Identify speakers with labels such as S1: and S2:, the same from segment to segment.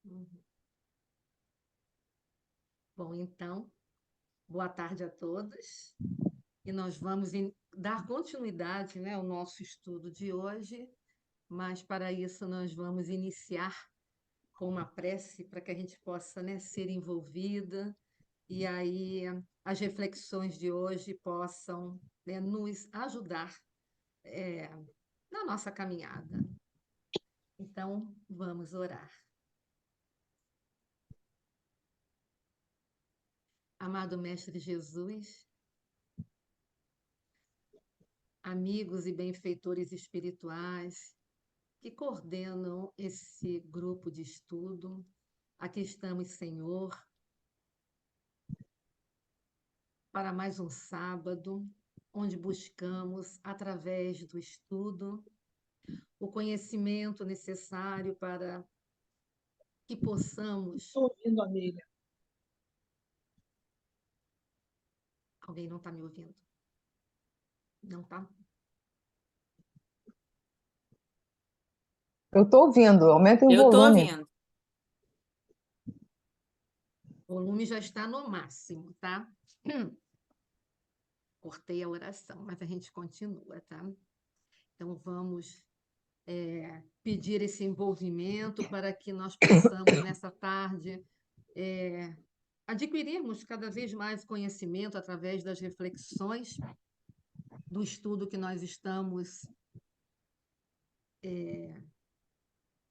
S1: Uhum. Bom, então, boa tarde a todos. E nós vamos dar continuidade, né, ao nosso estudo de hoje, mas para isso nós vamos iniciar com uma prece para que a gente possa, né, ser envolvida e aí as reflexões de hoje possam, né, nos ajudar é, na nossa caminhada. Então, vamos orar. Amado Mestre Jesus, amigos e benfeitores espirituais que coordenam esse grupo de estudo, aqui estamos, Senhor, para mais um sábado, onde buscamos, através do estudo, o conhecimento necessário para que possamos.
S2: Estou ouvindo, Amélia.
S1: Alguém não está me ouvindo? Não está?
S3: Eu estou ouvindo, aumentem o
S4: Eu estou
S3: volume.
S4: ouvindo.
S1: O volume já está no máximo, tá? Cortei a oração, mas a gente continua, tá? Então, vamos pedir esse envolvimento para que nós possamos, nessa tarde, adquirirmos cada vez mais conhecimento através das reflexões do estudo que nós estamos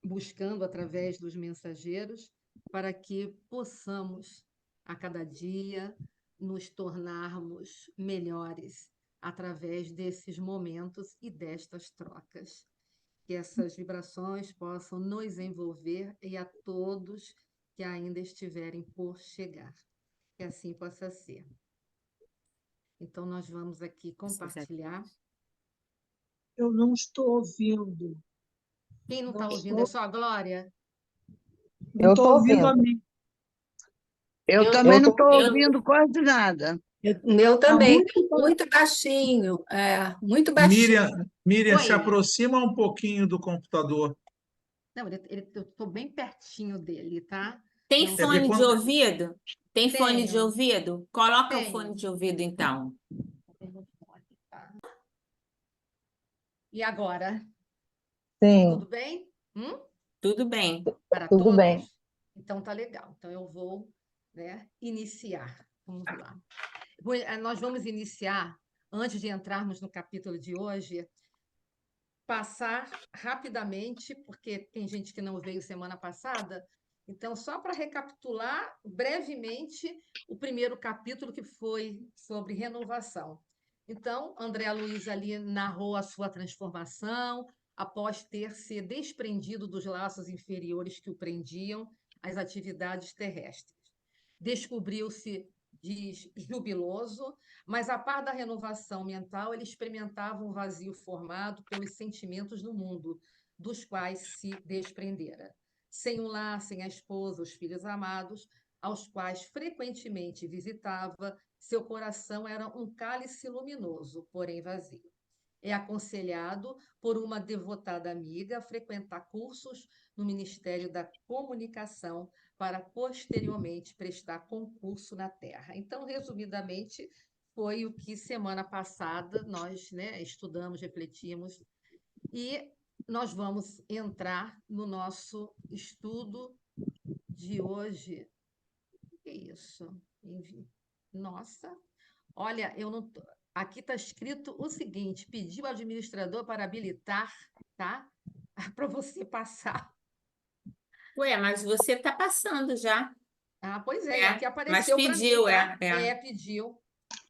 S1: buscando através dos mensageiros, para que possamos, a cada dia, nos tornarmos melhores através desses momentos e destas trocas. Que essas vibrações possam nos envolver e a todos que ainda estiverem por chegar. Que assim possa ser. Então, nós vamos aqui compartilhar.
S2: Eu não estou ouvindo.
S1: Quem não está
S2: Não
S1: ouvindo? É só a Glória?
S2: Não
S3: Eu
S2: estou
S3: tô
S2: ouvindo
S3: ouvindo.
S2: a mim.
S5: Eu também não
S3: tô-
S5: estou ouvindo quase nada.
S6: O meu
S2: Está
S6: também,
S2: muito
S6: muito baixinho, muito baixinho.
S7: Miriam, se
S1: Oi.
S7: aproxima um pouquinho do computador.
S1: Não, eu estou bem pertinho dele, tá?
S4: Tem
S1: Não
S4: fone de
S7: quando-
S4: ouvido? Tem fone de
S1: Tenho.
S4: ouvido? Coloca o
S1: Tenho.
S4: fone de ouvido, então.
S1: Tá. E agora?
S3: Sim,
S1: Tudo bem?
S4: Tudo bem.
S1: Para
S3: tudo
S1: todos?
S3: bem.
S1: Então tá legal. Então eu vou, né, iniciar. Vamos lá. Nós vamos iniciar, antes de entrarmos no capítulo de hoje, passar rapidamente, porque tem gente que não veio semana passada. Então, só para recapitular brevemente o primeiro capítulo, que foi sobre renovação. Então, André Luiz ali narrou a sua transformação após ter se desprendido dos laços inferiores que o prendiam às atividades terrestres. Descobriu-se, diz, jubiloso, mas, a par da renovação mental, ele experimentava um vazio formado pelos sentimentos do mundo, dos quais se desprendera. Sem o lar, sem a esposa, os filhos amados, aos quais frequentemente visitava, seu coração era um cálice luminoso, porém vazio. É aconselhado por uma devotada amiga a frequentar cursos no Ministério da Comunicação para posteriormente prestar concurso na Terra. Então, resumidamente, foi o que semana passada nós, né, estudamos, refletimos, e nós vamos entrar no nosso estudo de hoje. O que é isso? Nossa, olha, eu não. Aqui está escrito o seguinte: pediu ao administrador para habilitar, tá? Para você passar.
S4: Ué, mas você está passando já.
S1: Ah, pois é, aqui
S4: Mas
S1: apareceu para mim,
S4: pediu,
S1: tá?
S4: é.
S1: Pediu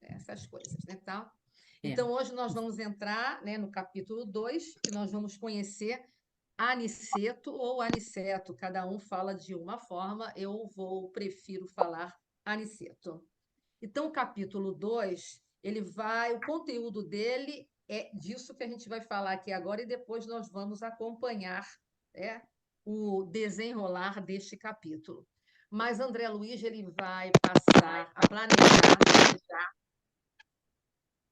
S1: essas coisas, né? Tá?
S4: É.
S1: Então, hoje nós vamos entrar, né, no capítulo 2, que nós vamos conhecer Aniceto ou Aniceto. Cada um fala de uma forma, prefiro falar Aniceto. Então, o capítulo 2, o conteúdo dele é disso que a gente vai falar aqui agora, e depois nós vamos acompanhar, né, o desenrolar deste capítulo. Mas André Luiz ele vai passar a planejar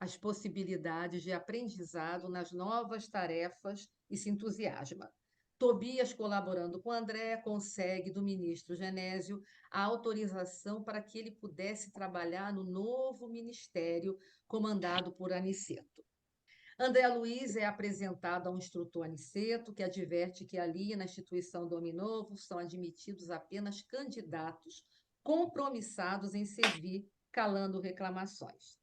S1: as possibilidades de aprendizado nas novas tarefas e se entusiasma. Tobias, colaborando com André, consegue do ministro Genésio a autorização para que ele pudesse trabalhar no novo ministério comandado por Aniceto. André Luiz é apresentado ao instrutor Aniceto, que adverte que ali, na instituição do Homem Novo, são admitidos apenas candidatos compromissados em servir, calando reclamações.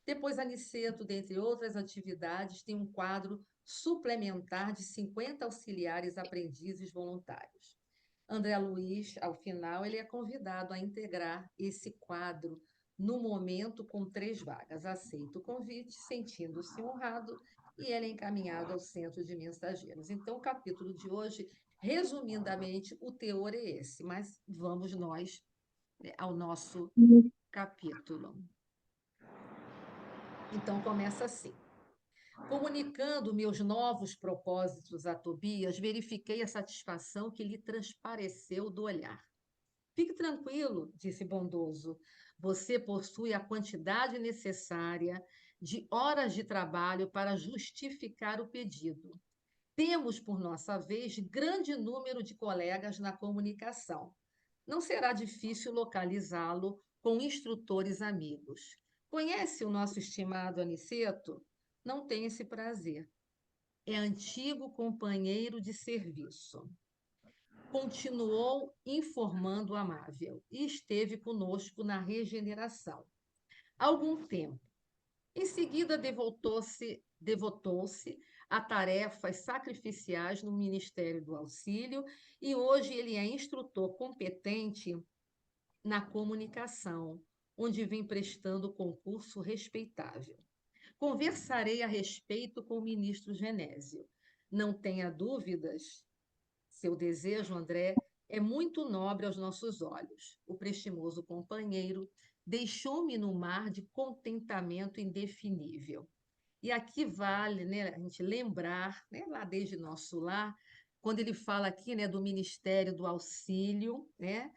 S1: Depois, Aniceto, dentre outras atividades, tem um quadro suplementar de 50 auxiliares aprendizes voluntários. André Luiz, ao final, ele é convidado a integrar esse quadro no momento com 3 vagas. Aceita o convite, sentindo-se honrado, e ele é encaminhado ao centro de mensageiros. Então, o capítulo de hoje, resumidamente, o teor é esse, mas vamos nós, né, ao nosso capítulo. Então, começa assim. Comunicando meus novos propósitos a Tobias, verifiquei a satisfação que lhe transpareceu do olhar. Fique tranquilo, disse bondoso. Você possui a quantidade necessária de horas de trabalho para justificar o pedido. Temos, por nossa vez, grande número de colegas na comunicação. Não será difícil localizá-lo com instrutores amigos. Conhece o nosso estimado Aniceto? Não tem esse prazer. É antigo companheiro de serviço. Continuou informando o amável e esteve conosco na regeneração. Há algum tempo. Em seguida, devotou-se a tarefas sacrificiais no Ministério do Auxílio e hoje ele é instrutor competente na comunicação, onde vem prestando concurso respeitável. Conversarei a respeito com o ministro Genésio. Não tenha dúvidas, seu desejo, André, é muito nobre aos nossos olhos. O prestimoso companheiro deixou-me no mar de contentamento indefinível. E aqui vale, né, a gente lembrar, né, lá desde nosso lar, quando ele fala aqui, né, do Ministério do Auxílio, né,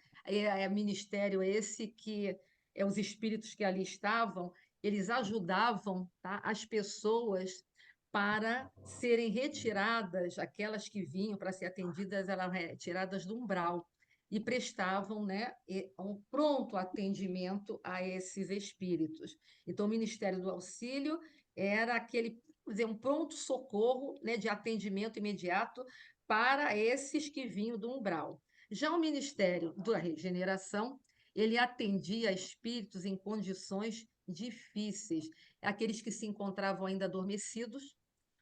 S1: ministério esse que os espíritos que ali estavam, eles ajudavam, tá, as pessoas para serem retiradas, aquelas que vinham para ser atendidas, eram retiradas do umbral e prestavam, né, um pronto atendimento a esses espíritos. Então, o Ministério do Auxílio era aquele, dizer, um pronto-socorro, né, de atendimento imediato para esses que vinham do umbral. Já o Ministério da Regeneração, ele atendia espíritos em condições difíceis, aqueles que se encontravam ainda adormecidos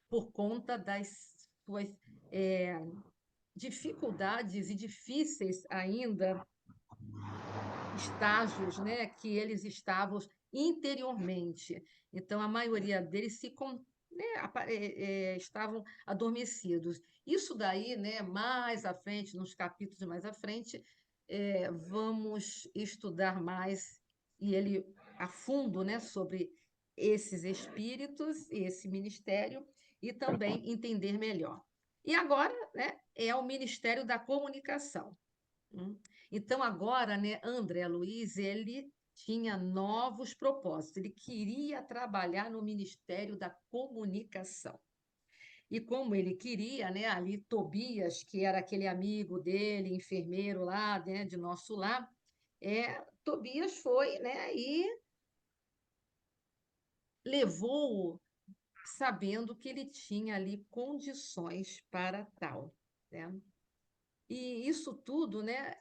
S1: por conta das suas dificuldades e difíceis ainda estágios, né, que eles estavam interiormente. Então, a maioria deles estavam adormecidos. Isso daí, né, mais à frente, nos capítulos mais à frente, vamos estudar mais e ele a fundo, né, sobre esses espíritos e esse ministério e também entender melhor. E agora, né, é o Ministério da Comunicação. Então, agora, né, André Luiz, ele tinha novos propósitos, ele queria trabalhar no Ministério da Comunicação. E como ele queria, né, ali Tobias, que era aquele amigo dele, enfermeiro lá, né, de nosso lar, Tobias foi, né, e levou-o sabendo que ele tinha ali condições para tal, né? E isso tudo, né,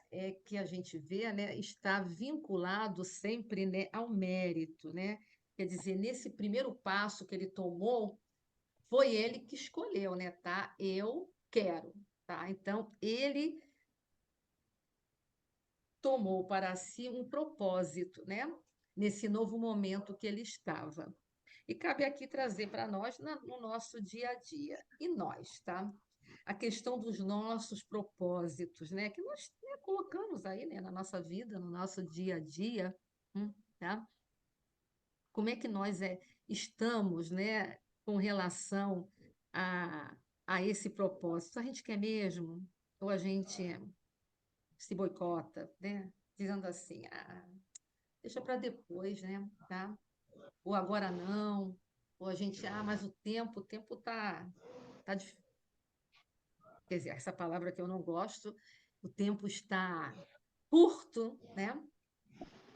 S1: que a gente vê, né, está vinculado sempre, né, ao mérito, né? Quer dizer, nesse primeiro passo que ele tomou, foi ele que escolheu, né, tá? Eu quero, tá? Então, ele tomou para si um propósito, né, nesse novo momento que ele estava. E cabe aqui trazer para nós no nosso dia a dia. E nós, tá? A questão dos nossos propósitos, né? Que nós, né, colocamos aí, né, na nossa vida, no nosso dia a dia, tá? Como é que nós estamos, né, com relação a, a esse propósito? A gente quer mesmo? Ou a gente se boicota, né? Dizendo assim, deixa para depois, né? Tá? Ou agora não, ou a gente, mas o tempo tá quer dizer, essa palavra que eu não gosto, o tempo está curto, né?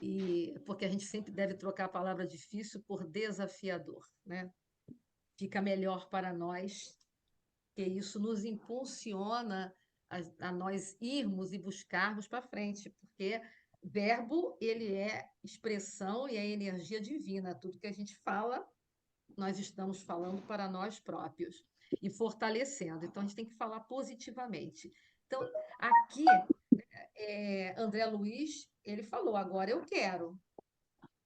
S1: E porque a gente sempre deve trocar a palavra difícil por desafiador, né? Fica melhor para nós, que isso nos impulsiona a nós irmos e buscarmos para frente, porque verbo, ele é expressão e é energia divina. Tudo que a gente fala, nós estamos falando para nós próprios e fortalecendo. Então, a gente tem que falar positivamente. Então, aqui, André Luiz, ele falou, agora eu quero.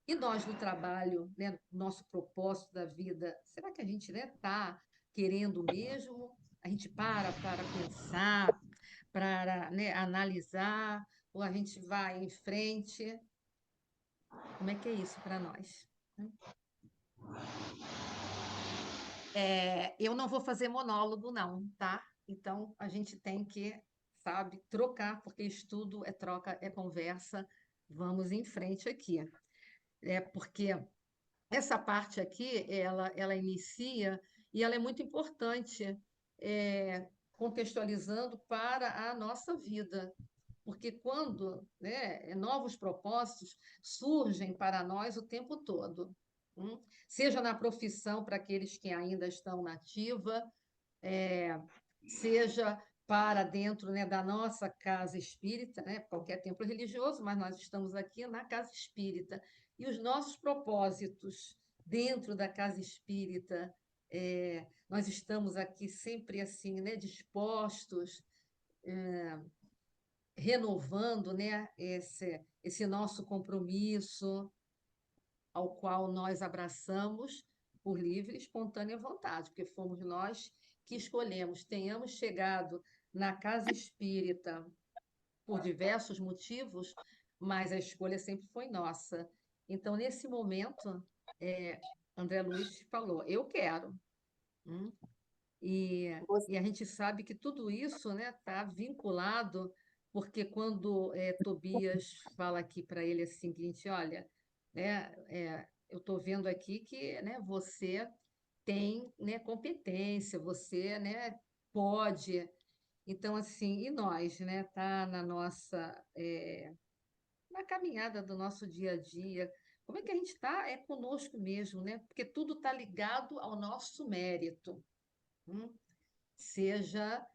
S1: E nós no trabalho, né, nosso propósito da vida, será que a gente está querendo mesmo? A gente para pensar, para, né, analisar, ou a gente vai em frente? Como é que é isso para nós? Eu não vou fazer monólogo, não, tá? Então, a gente tem que, sabe, trocar, porque estudo é troca, é conversa. Vamos em frente aqui. Porque essa parte aqui, ela inicia e ela é muito importante, contextualizando para a nossa vida. Porque quando, né, novos propósitos surgem para nós o tempo todo, seja na profissão para aqueles que ainda estão na ativa, seja para dentro, né, da nossa casa espírita, né, qualquer templo religioso, mas nós estamos aqui na casa espírita. E os nossos propósitos dentro da casa espírita, nós estamos aqui sempre assim, né, dispostos, renovando, né, esse nosso compromisso, ao qual nós abraçamos por livre e espontânea vontade, porque fomos nós que escolhemos. Tenhamos chegado na casa espírita por diversos motivos, mas a escolha sempre foi nossa. Então, nesse momento, André Luiz falou: eu quero. Hum? E a gente sabe que tudo isso, né, está vinculado, porque quando Tobias fala aqui para ele o seguinte: olha, né, eu estou vendo aqui que, né, você tem, né, competência, você, né, pode. Então, assim, e nós, né, tá na nossa, na caminhada do nosso dia a dia, como é que a gente está? É conosco mesmo, né? Porque tudo está ligado ao nosso mérito. Hum? Seja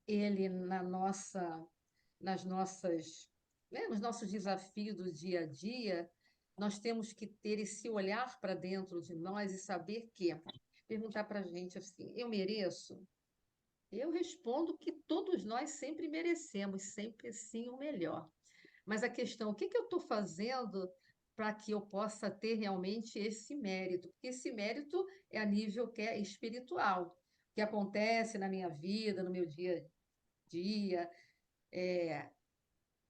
S1: ele nas nossas, né, nos nossos desafios do dia a dia, nós temos que ter esse olhar para dentro de nós e saber que, perguntar para a gente assim, eu mereço? Eu respondo que todos nós sempre merecemos, sempre sim o melhor. Mas a questão, o que eu estou fazendo para que eu possa ter realmente esse mérito? Porque esse mérito é a nível que é espiritual, que acontece na minha vida, no meu dia a dia,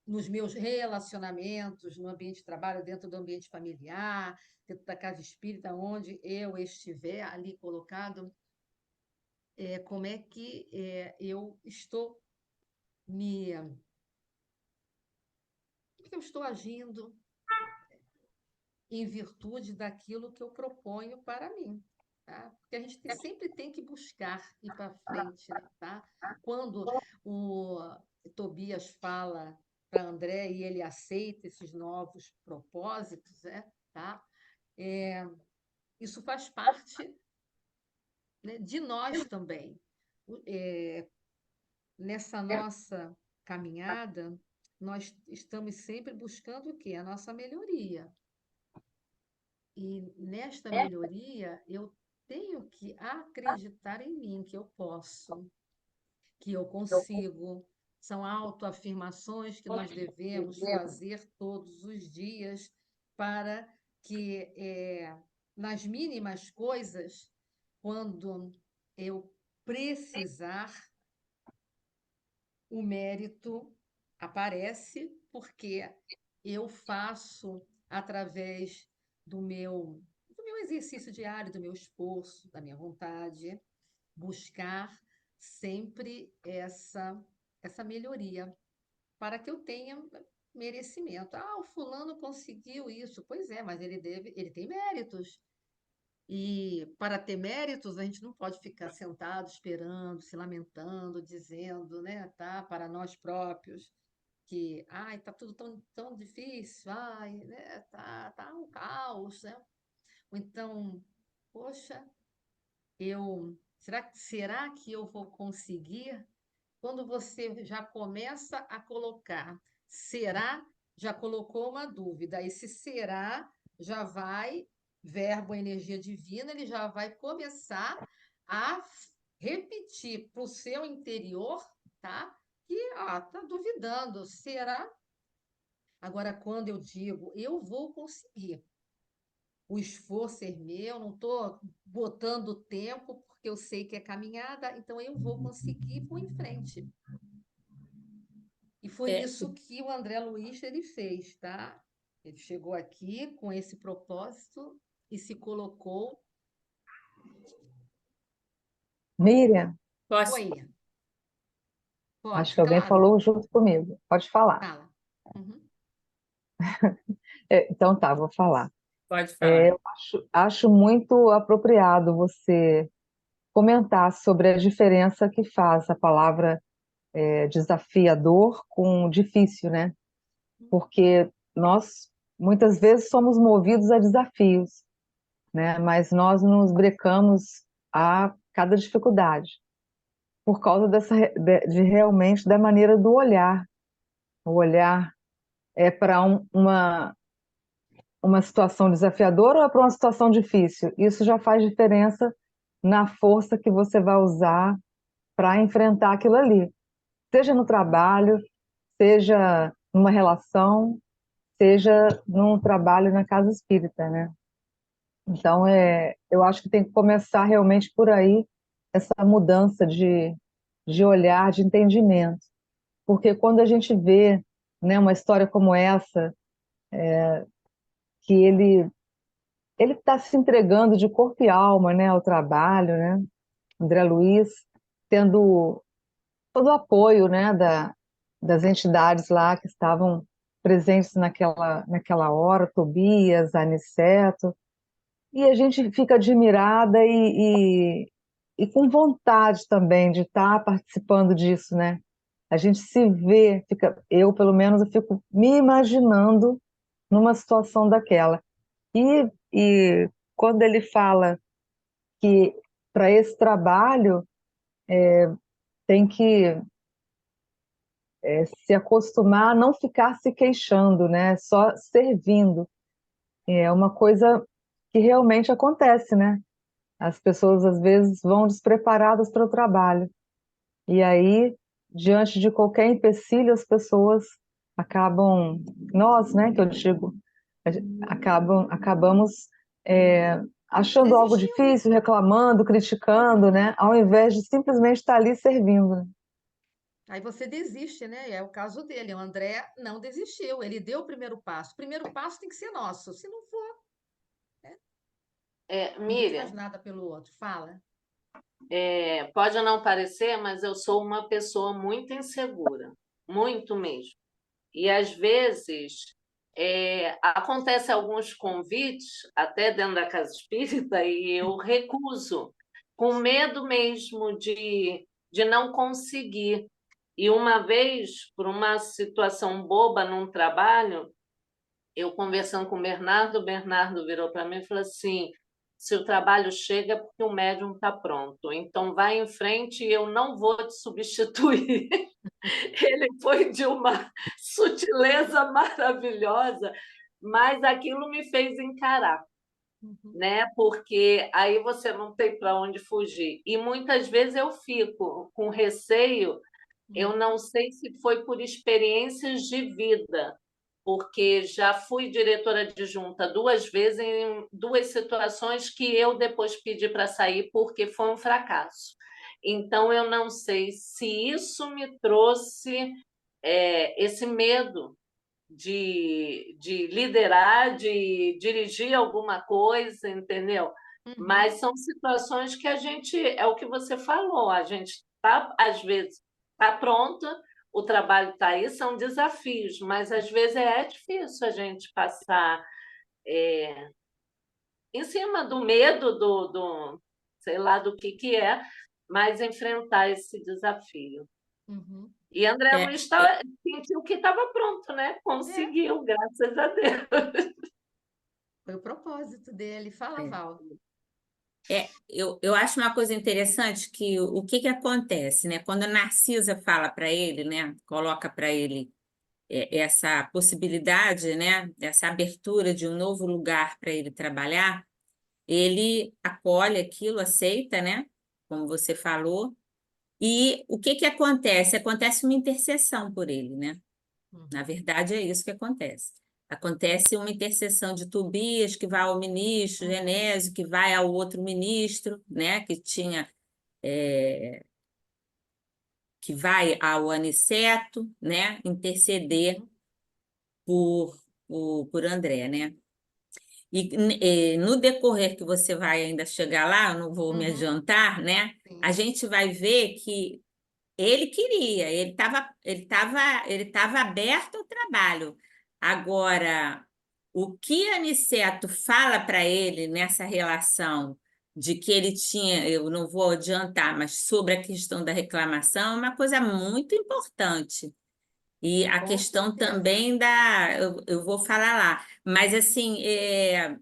S1: nos meus relacionamentos, no ambiente de trabalho, dentro do ambiente familiar, dentro da casa espírita, onde eu estiver ali colocado, como é que eu estou me... Como é que eu estou agindo em virtude daquilo que eu proponho para mim, tá? Porque a gente sempre tem que buscar ir para frente, tá? Quando o Tobias fala para André e ele aceita esses novos propósitos, tá? Isso faz parte, né, de nós também. Nessa nossa caminhada, nós estamos sempre buscando o quê? A nossa melhoria. E nesta melhoria, eu tenho que acreditar em mim, que eu posso, que eu consigo. São autoafirmações que nós devemos fazer todos os dias para que, nas mínimas coisas, quando eu precisar, o mérito aparece, porque eu faço através do meu exercício diário, do meu esforço, da minha vontade, buscar sempre essa melhoria, para que eu tenha merecimento. Ah, o fulano conseguiu isso. Pois é, mas ele tem méritos. E para ter méritos, a gente não pode ficar sentado esperando, se lamentando, dizendo, né, tá, para nós próprios que, ai, tá tudo tão difícil, ai, né, tá um caos, né? Ou então, poxa, será que eu vou conseguir? Quando você já começa a colocar será, já colocou uma dúvida. Esse será já vai, verbo, energia divina, ele já vai começar a repetir para o seu interior, tá? Que tá duvidando, será? Agora, quando eu digo eu vou conseguir, o esforço é meu, não estou botando tempo, porque eu sei que é caminhada, então eu vou conseguir, vou em frente. E foi
S4: É,
S1: isso que o André Luiz ele fez, tá? Ele chegou aqui com esse propósito e se colocou.
S3: Miriam,
S4: posso?
S1: Oi,
S3: acho
S1: pode,
S3: que alguém
S1: claro,
S3: falou junto comigo. Pode falar.
S1: fala. Uhum.
S3: Então tá, vou falar.
S4: Pode falar.
S3: Eu acho muito apropriado você comentar sobre a diferença que faz a palavra desafiador com difícil, né? Porque nós muitas vezes somos movidos a desafios, né? Mas nós nos brecamos a cada dificuldade por causa de realmente da maneira do olhar. O olhar é para uma situação desafiadora ou é para uma situação difícil? Isso já faz diferença na força que você vai usar para enfrentar aquilo ali, seja no trabalho, seja numa relação, seja num trabalho na casa espírita, né? Então, eu acho que tem que começar realmente por aí essa mudança de olhar, de entendimento. Porque quando a gente vê, né, uma história como essa, que ele está se entregando de corpo e alma, né, ao trabalho, né? André Luiz tendo todo o apoio, né, das entidades lá que estavam presentes naquela hora, Tobias, Aniceto, e a gente fica admirada e com vontade também de estar participando disso, né? A gente se vê, eu pelo menos eu fico me imaginando numa situação daquela. E quando ele fala que para esse trabalho tem que se acostumar a não ficar se queixando, né? Só servindo. É uma coisa que realmente acontece, né? As pessoas às vezes vão despreparadas para o trabalho. E aí, diante de qualquer empecilho, as pessoas acabam, nós, né, que eu digo, acabamos achando algo
S1: Desistindo.
S3: difícil, reclamando, criticando, né, ao invés de simplesmente estar ali servindo.
S1: Aí você desiste, né? É o caso dele. O André não desistiu, ele deu o primeiro passo. O primeiro passo tem que ser nosso. Se não for, ninguém faz
S8: Miriam,
S1: nada pelo outro. Fala.
S8: pode não parecer, mas eu sou uma pessoa muito insegura, muito mesmo. E às vezes acontece alguns convites, até dentro da casa espírita, e eu recuso, com medo mesmo de não conseguir. E uma vez, por uma situação boba num trabalho, eu conversando com o Bernardo virou para mim e falou assim: se o trabalho chega é porque o médium está pronto, então vai em frente e eu não vou te substituir. Ele foi de uma sutileza maravilhosa, mas aquilo me fez encarar,
S1: Uhum.
S8: né? Porque aí você não tem para onde fugir. E muitas vezes eu fico com receio, eu não sei se foi por experiências de vida, porque já fui diretora adjunta 2 vezes em 2 situações que eu depois pedi para sair porque foi um fracasso. Então, eu não sei se isso me trouxe esse medo de liderar, de dirigir alguma coisa, entendeu?
S1: Uhum.
S8: Mas são situações que a gente, é o que você falou, a gente está, às vezes, está pronta, o trabalho está aí, são desafios, mas às vezes é difícil a gente passar em cima do medo, sei lá do que é, mas enfrentar esse desafio.
S1: Uhum.
S8: E André
S4: É,
S8: Luiz sentiu que estava pronto, né?
S1: É,
S8: Conseguiu, graças a Deus.
S1: foi o propósito dele. Fala,
S4: é.
S1: Val.
S4: Eu acho uma coisa interessante que o que acontece, né? Quando a Narcisa fala para ele, né? Coloca para ele essa possibilidade, né? Essa abertura de um novo lugar para ele trabalhar, ele acolhe aquilo, aceita, né? Como você falou. E o que acontece? Acontece uma intercessão por ele, né? Na verdade, é isso que acontece. Acontece uma intercessão de Tobias, que vai ao ministro, Genésio, que vai ao outro ministro, né? Que vai ao Aniceto, né? Interceder por André, né? E no decorrer que você vai ainda chegar lá, eu não vou me
S1: Uhum.
S4: adiantar, né?
S1: Sim.
S4: A gente vai ver que ele queria, ele tava aberto ao trabalho. Agora, o que Aniceto fala para ele nessa relação de que ele tinha, eu não vou adiantar, mas sobre a questão da reclamação, é uma coisa muito importante. E a
S1: Com
S4: questão
S1: certeza.
S4: também eu vou falar lá, mas assim, é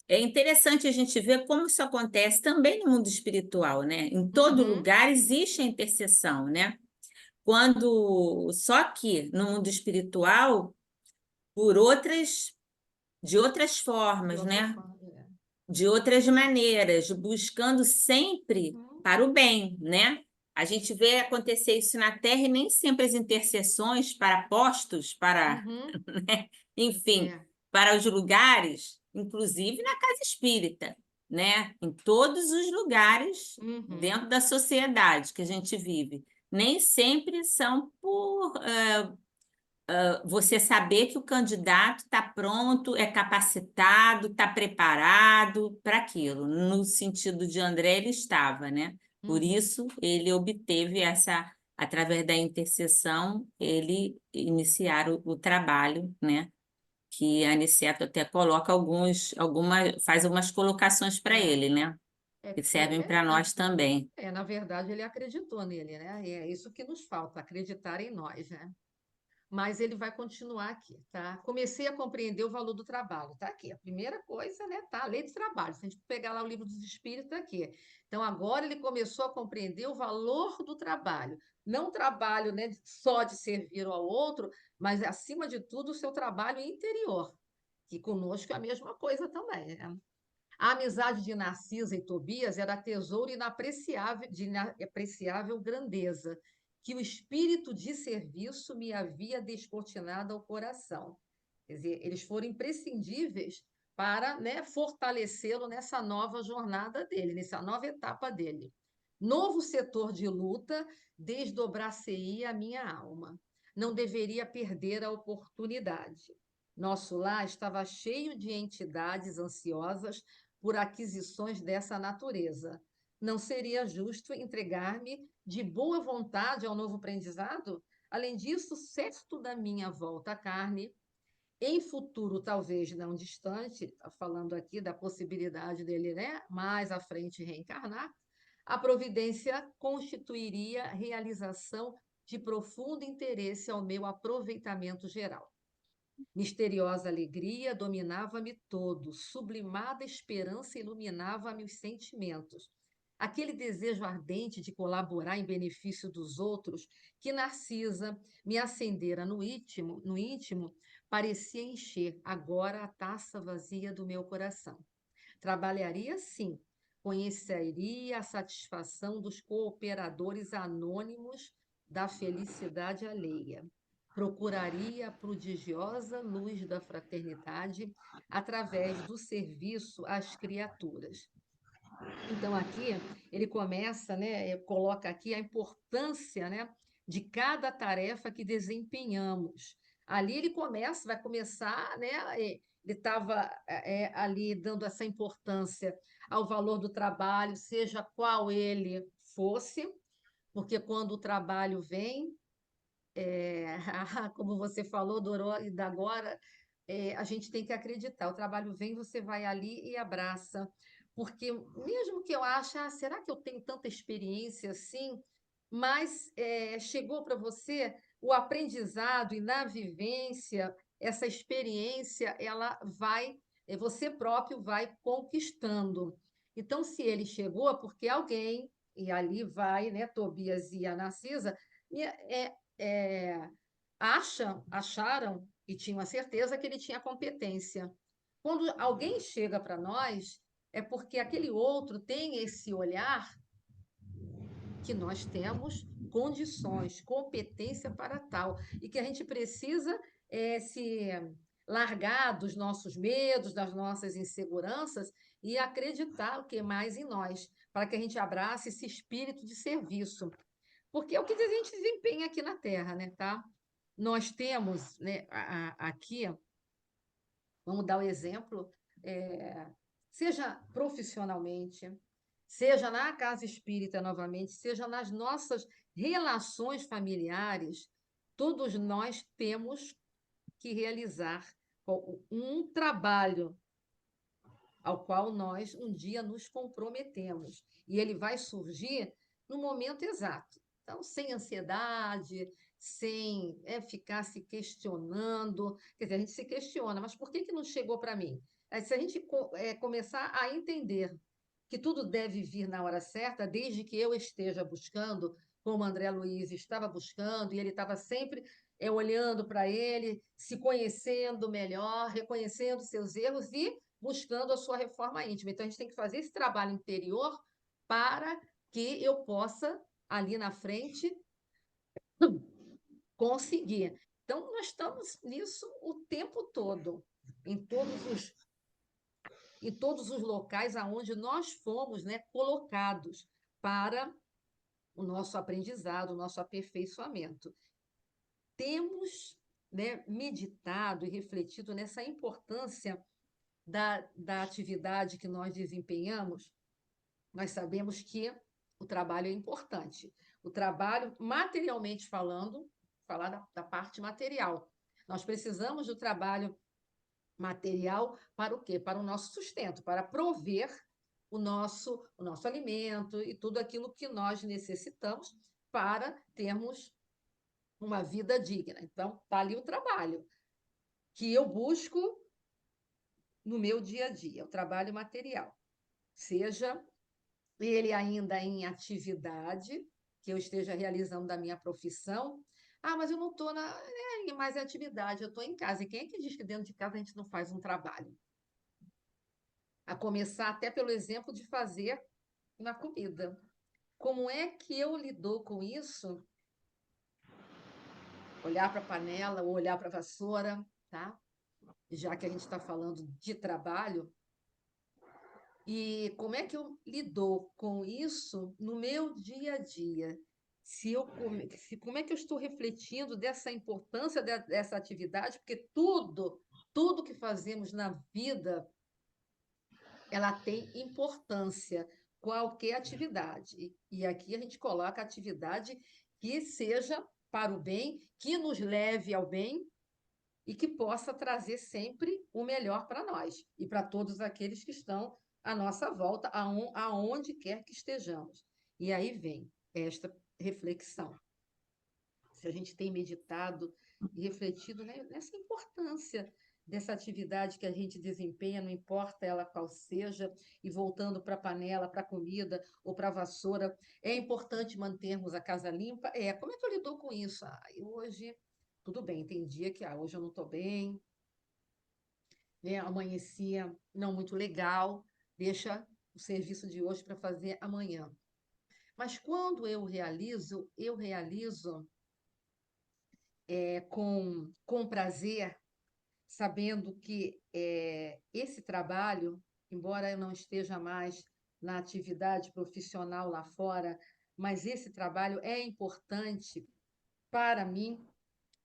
S4: interessante a gente ver como isso acontece também no mundo espiritual, né? Em todo
S1: Uhum.
S4: lugar existe a intercessão, né? Só que no mundo espiritual, por de outras
S1: De
S4: formas,
S1: outra
S4: né?
S1: forma.
S4: De outras maneiras, buscando sempre
S1: Uhum.
S4: para o bem, né? A gente vê acontecer isso na Terra e nem sempre as intercessões para postos,
S1: Uhum.
S4: né? Enfim,
S1: É.
S4: para os lugares, inclusive na casa espírita, né? Em todos os lugares
S1: Uhum.
S4: dentro da sociedade que a gente vive. Nem sempre são por você saber que o candidato está pronto, é capacitado, está preparado para aquilo. No sentido de André, ele estava, né? Por
S1: Uhum.
S4: isso, ele obteve através da intercessão, ele iniciar o trabalho, né? Que a Aniceto até coloca faz umas colocações para
S1: É.
S4: ele, né?
S1: É
S4: Que
S1: porque
S4: servem para nós também.
S1: na verdade, ele acreditou nele, né? E é isso que nos falta, acreditar em nós, né? Mas ele vai continuar aqui, tá? Comecei a compreender o valor do trabalho, tá aqui. A primeira coisa, né, tá? A lei do trabalho. Se a gente pegar lá o livro dos Espíritos, tá aqui. Então, agora ele começou a compreender o valor do trabalho. Não o trabalho, né, só de servir ao outro, mas, acima de tudo, o seu trabalho interior, que conosco é a mesma coisa também, né? A amizade de Narcisa e Tobias era tesouro inapreciável, de inapreciável grandeza, que o espírito de serviço me havia descortinado ao coração. Quer dizer, eles foram imprescindíveis para, né, fortalecê-lo nessa nova jornada dele, nessa nova etapa dele. Novo setor de luta desdobrar-se-ia a minha alma. Não deveria perder a oportunidade. Nosso lar estava cheio de entidades ansiosas por aquisições dessa natureza. Não seria justo entregar-me de boa vontade ao novo aprendizado? Além disso, certo da minha volta à carne, em futuro talvez não distante, está falando aqui da possibilidade dele, né, mais à frente reencarnar, a providência constituiria realização de profundo interesse ao meu aproveitamento geral. Misteriosa alegria dominava-me todo, sublimada esperança iluminava-me os sentimentos. Aquele desejo ardente de colaborar em benefício dos outros, que Narcisa me acendera no íntimo, parecia encher agora a taça vazia do meu coração. Trabalharia sim, conheceria a satisfação dos cooperadores anônimos da felicidade alheia. Procuraria a prodigiosa luz da fraternidade através do serviço às criaturas. Então, aqui ele começa, né, coloca aqui a importância, né, de cada tarefa que desempenhamos. Ali ele vai começar, né, ele estava ali dando essa importância ao valor do trabalho, seja qual ele fosse, porque quando o trabalho vem, como você falou, Doró, e da agora, a gente tem que acreditar. O trabalho vem, você vai ali e abraça. Porque mesmo que eu ache, será que eu tenho tanta experiência assim? Mas chegou para você o aprendizado e na vivência, essa experiência, ela vai, você próprio vai conquistando. Então, se ele chegou, é porque alguém, e ali vai, né, Tobias e a Narcisa, e, acharam e tinham a certeza que ele tinha competência. Quando alguém chega para nós, é porque aquele outro tem esse olhar que nós temos condições, competência para tal, e que a gente precisa se largar dos nossos medos, das nossas inseguranças e acreditar o que mais em nós, para que a gente abrace esse espírito de serviço. Porque é o que a gente desempenha aqui na Terra, né, tá? Nós temos, né, aqui, vamos dar o exemplo, seja profissionalmente, seja na casa espírita novamente, seja nas nossas relações familiares, todos nós temos que realizar um trabalho ao qual nós um dia nos comprometemos. E ele vai surgir no momento exato. Então, sem ansiedade, sem ficar se questionando. Quer dizer, a gente se questiona, mas por que não chegou para mim? Se a gente começar a entender que tudo deve vir na hora certa, desde que eu esteja buscando, como André Luiz estava buscando, e ele estava sempre olhando para ele, se conhecendo melhor, reconhecendo seus erros e buscando a sua reforma íntima. Então, a gente tem que fazer esse trabalho interior para que eu possa, ali na frente, conseguir. Então, nós estamos nisso o tempo todo, em todos os locais aonde nós fomos, né, colocados para o nosso aprendizado, o nosso aperfeiçoamento. Temos, né, meditado e refletido nessa importância da atividade que nós desempenhamos. Nós sabemos que o trabalho é importante. O trabalho, materialmente falando, falar da parte material. Nós precisamos do trabalho material para o quê? Para o nosso sustento, para prover o nosso alimento e tudo aquilo que nós necessitamos para termos uma vida digna. Então, está ali o trabalho que eu busco no meu dia a dia, o trabalho material. Seja ele ainda em atividade, que eu esteja realizando da minha profissão. Mas eu não estou em mais atividade, eu estou em casa. E quem é que diz que dentro de casa a gente não faz um trabalho? A começar até pelo exemplo de fazer na comida. Como é que eu lido com isso? Olhar para a panela ou olhar para a vassoura, tá? Já que a gente está falando de trabalho, e como é que eu lido com isso no meu dia a dia? Como é que eu estou refletindo dessa importância dessa atividade? Porque tudo que fazemos na vida, ela tem importância, qualquer atividade. E aqui a gente coloca atividade que seja para o bem, que nos leve ao bem e que possa trazer sempre o melhor para nós e para todos aqueles que estão à nossa volta, aonde quer que estejamos. E aí vem esta reflexão. Se a gente tem meditado e refletido, né, nessa importância dessa atividade que a gente desempenha, não importa ela qual seja, e voltando para a panela, para a comida ou para a vassoura, é importante mantermos a casa limpa? Como é que eu lido com isso? Hoje, tudo bem, tem dia que hoje eu não estou bem, né, amanhecia não muito legal, deixa o serviço de hoje para fazer amanhã. Mas quando eu realizo com prazer, sabendo que esse trabalho, embora eu não esteja mais na atividade profissional lá fora, mas esse trabalho é importante para mim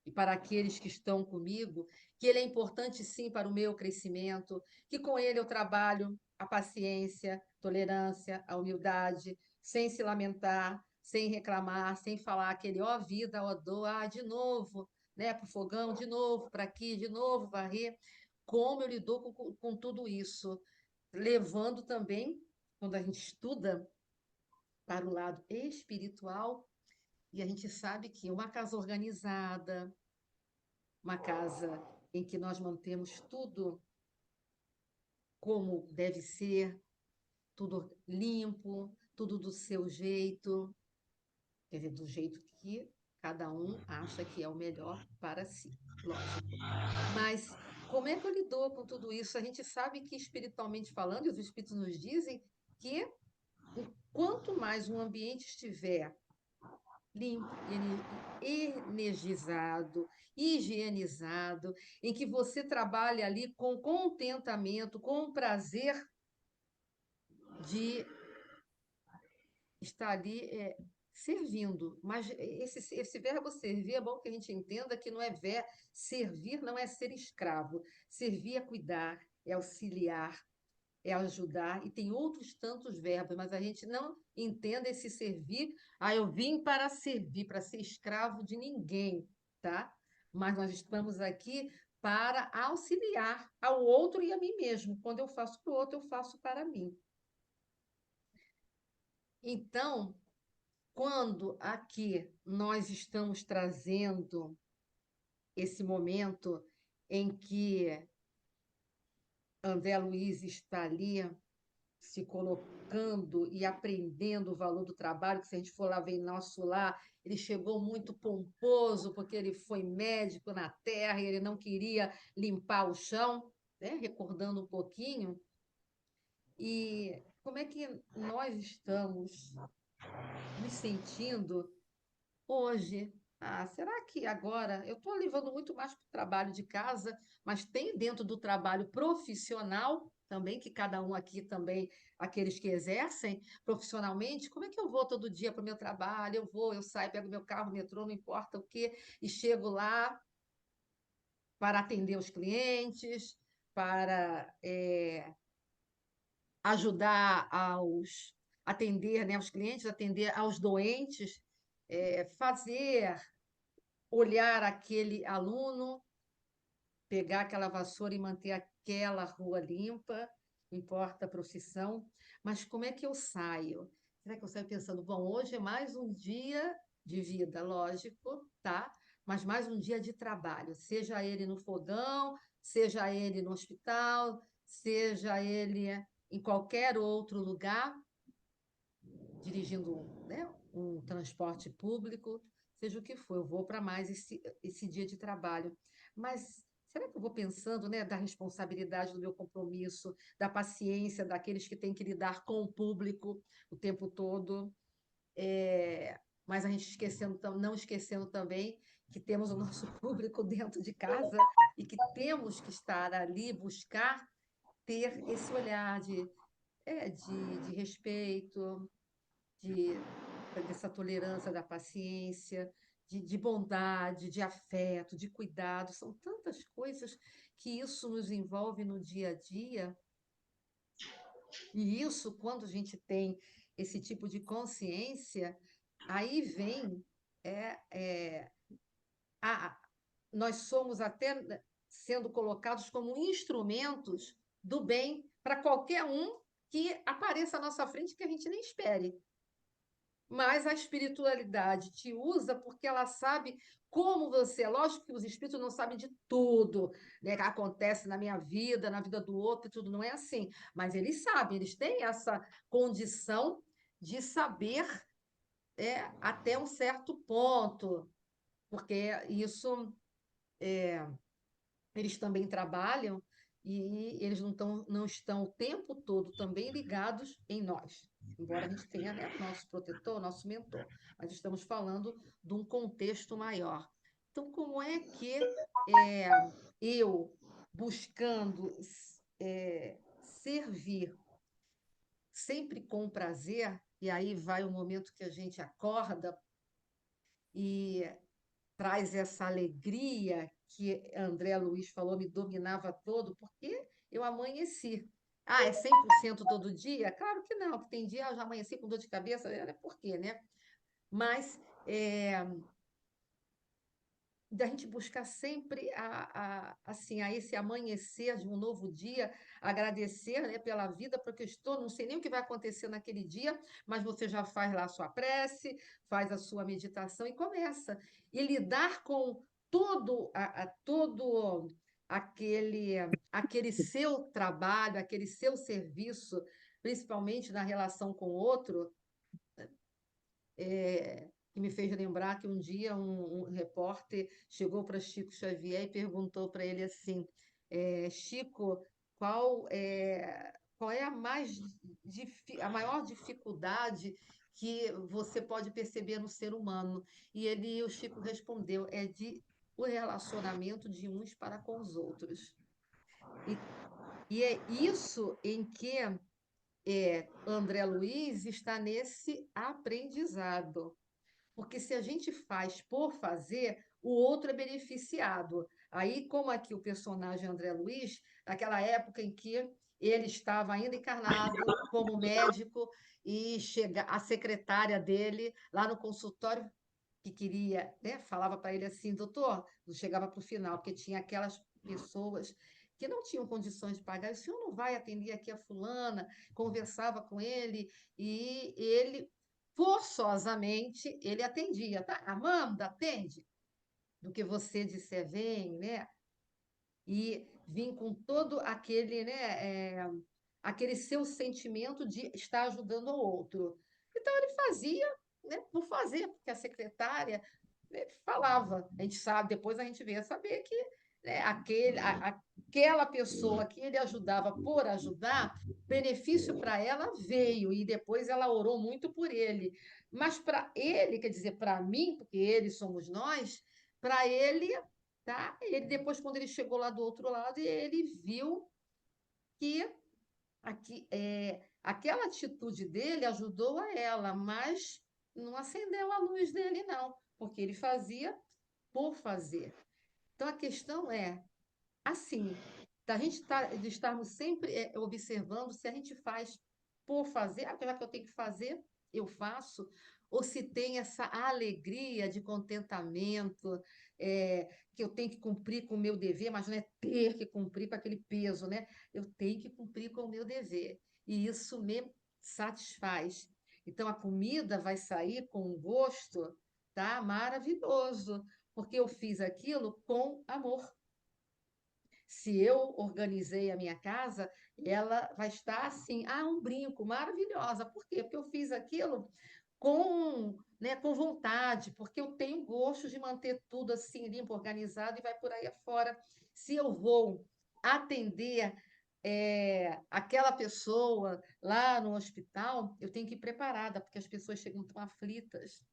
S1: e para aqueles que estão comigo, que ele é importante sim para o meu crescimento, que com ele eu trabalho a paciência, tolerância, a humildade, sem se lamentar, sem reclamar, sem falar aquele ó vida, ó dor, de novo, né, para o fogão, de novo para aqui, de novo varrer. Como eu lido com tudo isso? Levando também, quando a gente estuda para o lado espiritual, e a gente sabe que uma casa organizada, uma casa em que nós mantemos tudo como deve ser, tudo limpo, tudo do seu jeito, quer dizer, do jeito que cada um acha que é o melhor para si, lógico. Mas como é que eu lido com tudo isso? A gente sabe que, espiritualmente falando, e os espíritos nos dizem que quanto mais um ambiente estiver limpo, energizado, higienizado, em que você trabalha ali com contentamento, com prazer de estar ali servindo. Mas esse verbo servir é bom que a gente entenda que não é servir, não é ser escravo. Servir é cuidar, é auxiliar, é ajudar, e tem outros tantos verbos, mas a gente não entende esse servir. Ah, eu vim para servir, para ser escravo de ninguém, tá? Mas nós estamos aqui para auxiliar ao outro e a mim mesmo. Quando eu faço para o outro, eu faço para mim. Então, quando aqui nós estamos trazendo esse momento em que André Luiz está ali se colocando e aprendendo o valor do trabalho, que se a gente for lá ver nosso lar, ele chegou muito pomposo, porque ele foi médico na terra e ele não queria limpar o chão, né? Recordando um pouquinho. E como é que nós estamos nos sentindo hoje? Ah, será que agora eu estou levando muito mais para o trabalho de casa, mas tem dentro do trabalho profissional também, que cada um aqui também, aqueles que exercem profissionalmente, como é que eu vou todo dia para o meu trabalho? Eu vou, eu saio, pego meu carro, metrô, não importa o quê, e chego lá para atender os clientes, para ajudar aos atender, né, os clientes, atender aos doentes, fazer olhar aquele aluno, pegar aquela vassoura e manter aquela rua limpa, não importa a profissão, mas como é que eu saio? Será que eu saio pensando, bom, hoje é mais um dia de vida, lógico, tá? Mas mais um dia de trabalho, seja ele no fogão, seja ele no hospital, seja ele em qualquer outro lugar, dirigindo, né, um transporte público, seja o que for, eu vou para mais esse dia de trabalho. Mas será que eu vou pensando, né, da responsabilidade do meu compromisso, da paciência daqueles que têm que lidar com o público o tempo todo? Mas a gente não esquecendo também que temos o nosso público dentro de casa e que temos que estar ali, buscar ter esse olhar de respeito, de, dessa tolerância, da paciência, de bondade, de afeto, de cuidado. São tantas coisas que isso nos envolve no dia a dia. E isso, quando a gente tem esse tipo de consciência, aí vem a, nós somos até sendo colocados como instrumentos do bem para qualquer um que apareça à nossa frente que a gente nem espere. Mas a espiritualidade te usa porque ela sabe como você é. Lógico que os espíritos não sabem de tudo, né, que acontece na minha vida, na vida do outro, e tudo não é assim. Mas eles sabem, eles têm essa condição de saber até um certo ponto, porque isso eles também trabalham e eles não estão o tempo todo também ligados em nós. Embora a gente tenha, né, nosso protetor, nosso mentor, mas estamos falando de um contexto maior. Então, como é que eu, buscando servir sempre com prazer, e aí vai o momento que a gente acorda e traz essa alegria que André Luiz falou, me dominava todo, porque eu amanheci. Ah, é 100% todo dia? Claro que não, que tem dia eu já amanheci com dor de cabeça, por quê, né? Mas da gente buscar sempre assim, a esse amanhecer de um novo dia, agradecer, né, pela vida, porque eu estou, não sei nem o que vai acontecer naquele dia, mas você já faz lá a sua prece, faz a sua meditação e começa. E lidar com todo aquele seu trabalho, aquele seu serviço, principalmente na relação com o outro, que me fez lembrar que um dia um repórter chegou para Chico Xavier e perguntou para ele assim, Chico, qual é a maior dificuldade que você pode perceber no ser humano? O Chico respondeu, o relacionamento de uns para com os outros. E é isso em que André Luiz está nesse aprendizado. Porque se a gente faz por fazer, o outro é beneficiado. Aí, como aqui o personagem André Luiz, naquela época em que ele estava ainda encarnado como médico e chega a secretária dele lá no consultório que queria, né, falava para ele assim, doutor, não chegava para o final, porque tinha aquelas pessoas que não tinham condições de pagar, o senhor não vai atender aqui a fulana, conversava com ele, e ele, forçosamente, ele atendia, tá? Amanda, atende, do que você disser, vem, né? E vim com todo aquele seu sentimento de estar ajudando ao outro. Então, ele fazia, né, por fazer, porque a secretária, né, falava. A gente sabe, depois a gente veio a saber que, né, aquela pessoa que ele ajudava por ajudar, benefício para ela veio, e depois ela orou muito por ele. Mas para ele, quer dizer, para mim, porque eles somos nós, para ele, tá? Ele depois, quando ele chegou lá do outro lado, ele viu que aquela atitude dele ajudou a ela, mas não acendeu a luz dele, não, porque ele fazia por fazer. Então, a questão é, assim, de estarmos sempre observando se a gente faz por fazer, já que eu tenho que fazer, eu faço, ou se tem essa alegria de contentamento, que eu tenho que cumprir com o meu dever, mas não é ter que cumprir com aquele peso, né? Eu tenho que cumprir com o meu dever, e isso me satisfaz. Então, a comida vai sair com um gosto, tá? Maravilhoso, porque eu fiz aquilo com amor. Se eu organizei a minha casa, ela vai estar assim, um brinco, maravilhosa. Por quê? Porque eu fiz aquilo com vontade, porque eu tenho gosto de manter tudo assim limpo, organizado e vai por aí afora. Se eu vou atender aquela pessoa lá no hospital, eu tenho que ir preparada, porque as pessoas chegam tão aflitas.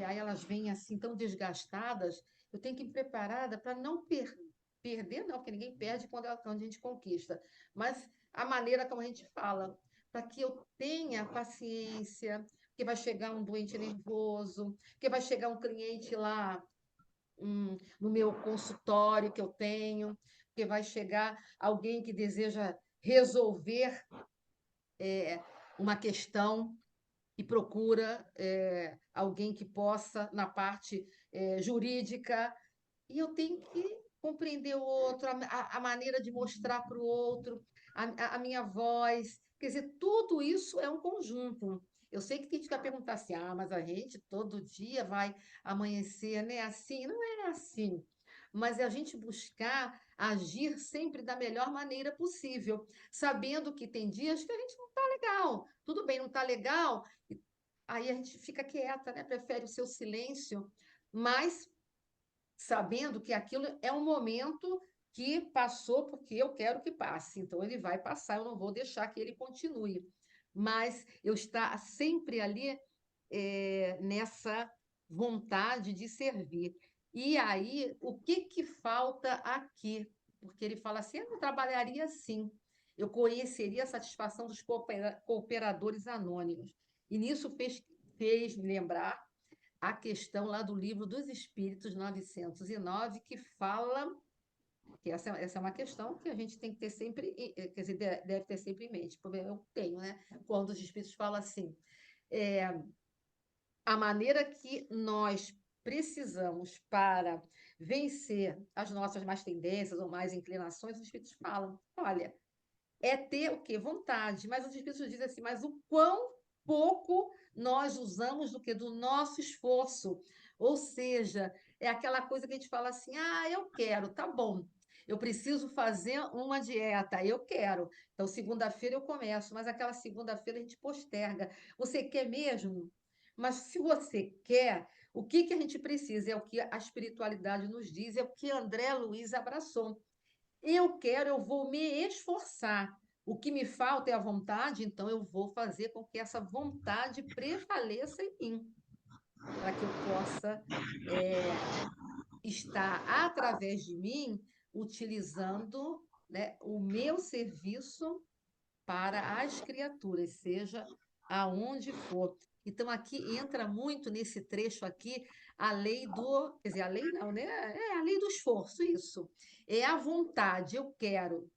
S1: Aí elas vêm assim tão desgastadas, eu tenho que ir preparada para não perder, não, porque ninguém perde quando a gente conquista, mas a maneira como a gente fala, para que eu tenha paciência, que vai chegar um doente nervoso, que vai chegar um cliente lá no meu consultório que eu tenho, que vai chegar alguém que deseja resolver uma questão e procura alguém que possa, na parte jurídica, e eu tenho que compreender o outro, a maneira de mostrar para o outro, a minha voz. Quer dizer, tudo isso é um conjunto. Eu sei que tem gente que vai perguntar assim, mas a gente todo dia vai amanhecer, né? Assim, não é assim. Mas é a gente buscar agir sempre da melhor maneira possível, sabendo que tem dias que a gente não está legal. Tudo bem, não está legal, aí a gente fica quieta, né? Prefere o seu silêncio, mas sabendo que aquilo é um momento que passou porque eu quero que passe. Então, ele vai passar, eu não vou deixar que ele continue. Mas eu estar sempre ali nessa vontade de servir. E aí, o que falta aqui? Porque ele fala assim, eu trabalharia assim, eu conheceria a satisfação dos cooperadores anônimos. E nisso fez me lembrar a questão lá do Livro dos Espíritos, 909, que fala que essa é uma questão que a gente tem que ter sempre, quer dizer, deve ter sempre em mente. O problema eu tenho, né? Quando os espíritos falam assim, a maneira que nós precisamos para vencer as nossas más tendências ou mais inclinações, os espíritos falam, olha, é ter o quê? Vontade. Mas os espíritos dizem assim, mas o quão pouco nós usamos do nosso esforço. Ou seja, é aquela coisa que a gente fala assim, eu quero, tá bom. Eu preciso fazer uma dieta, eu quero. Então, segunda-feira eu começo, mas aquela segunda-feira a gente posterga. Você quer mesmo? Mas se você quer, o que a gente precisa? É o que a espiritualidade nos diz, é o que André Luiz abraçou. Eu quero, eu vou me esforçar. O que me falta é a vontade, então eu vou fazer com que essa vontade prevaleça em mim, para que eu possa estar, através de mim, utilizando, né, o meu serviço para as criaturas, seja aonde for. Então, aqui entra muito nesse trecho aqui a lei do... Quer dizer, a lei não, né? É a lei do esforço, isso. É a vontade, eu quero.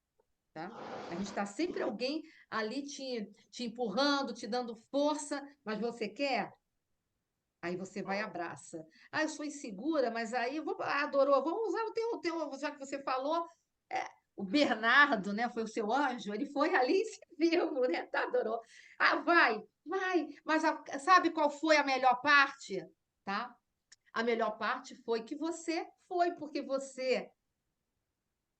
S1: Tá? A gente está sempre alguém ali te empurrando, te dando força, mas você quer? Aí você vai e abraça. Eu sou insegura, mas aí eu vou. Adorou, vamos usar o teu, já que você falou. O Bernardo, né, foi o seu anjo, ele foi ali e se viu, né? Tá, adorou. Vai, mas sabe qual foi a melhor parte? Tá? A melhor parte foi que você foi, porque você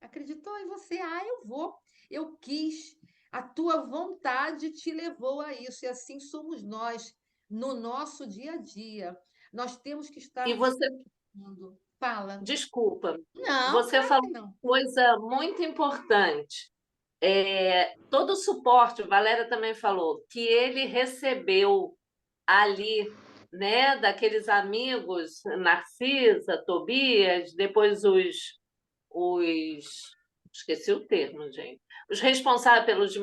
S1: acreditou em você. Eu vou. Eu quis. A tua vontade te levou a isso. E assim somos nós, no nosso dia a dia. Nós temos que estar
S8: E
S1: nos
S8: você,
S1: preparando. Fala.
S8: desculpa,
S1: Não,
S8: você
S1: claro
S8: falou
S1: que não.
S8: uma coisa muito importante. Todo o suporte, Valéria também falou, que ele recebeu ali, né, daqueles amigos, Narcisa, Tobias, depois esqueci o termo, gente, os responsáveis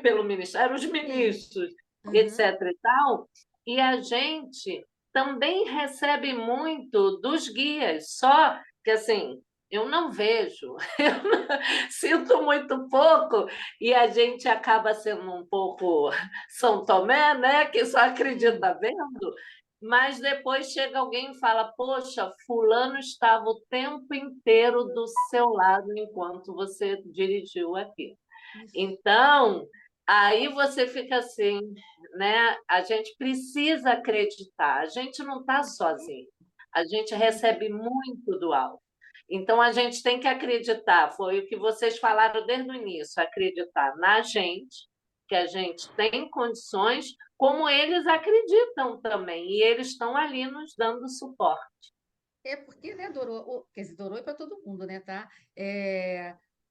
S8: pelo ministério, os
S1: Sim.
S8: ministros, etc.
S1: Uhum.
S8: e tal, e a gente também recebe muito dos guias, só que assim, eu não vejo, sinto muito pouco, e a gente acaba sendo um pouco São Tomé, né? Que só acredita vendo, mas depois chega alguém e fala: Poxa, Fulano estava o tempo inteiro do seu lado enquanto você dirigiu aqui.
S1: Isso.
S8: Então, aí você fica assim, né? A gente precisa acreditar, a gente não está sozinho, a gente recebe muito do alto. Então, a gente tem que acreditar, foi o que vocês falaram desde o início, acreditar na gente, que a gente tem condições, como eles acreditam também, e eles estão ali nos dando suporte.
S1: É porque, né, Dorô, quer dizer, Dorô é para todo mundo, né, tá?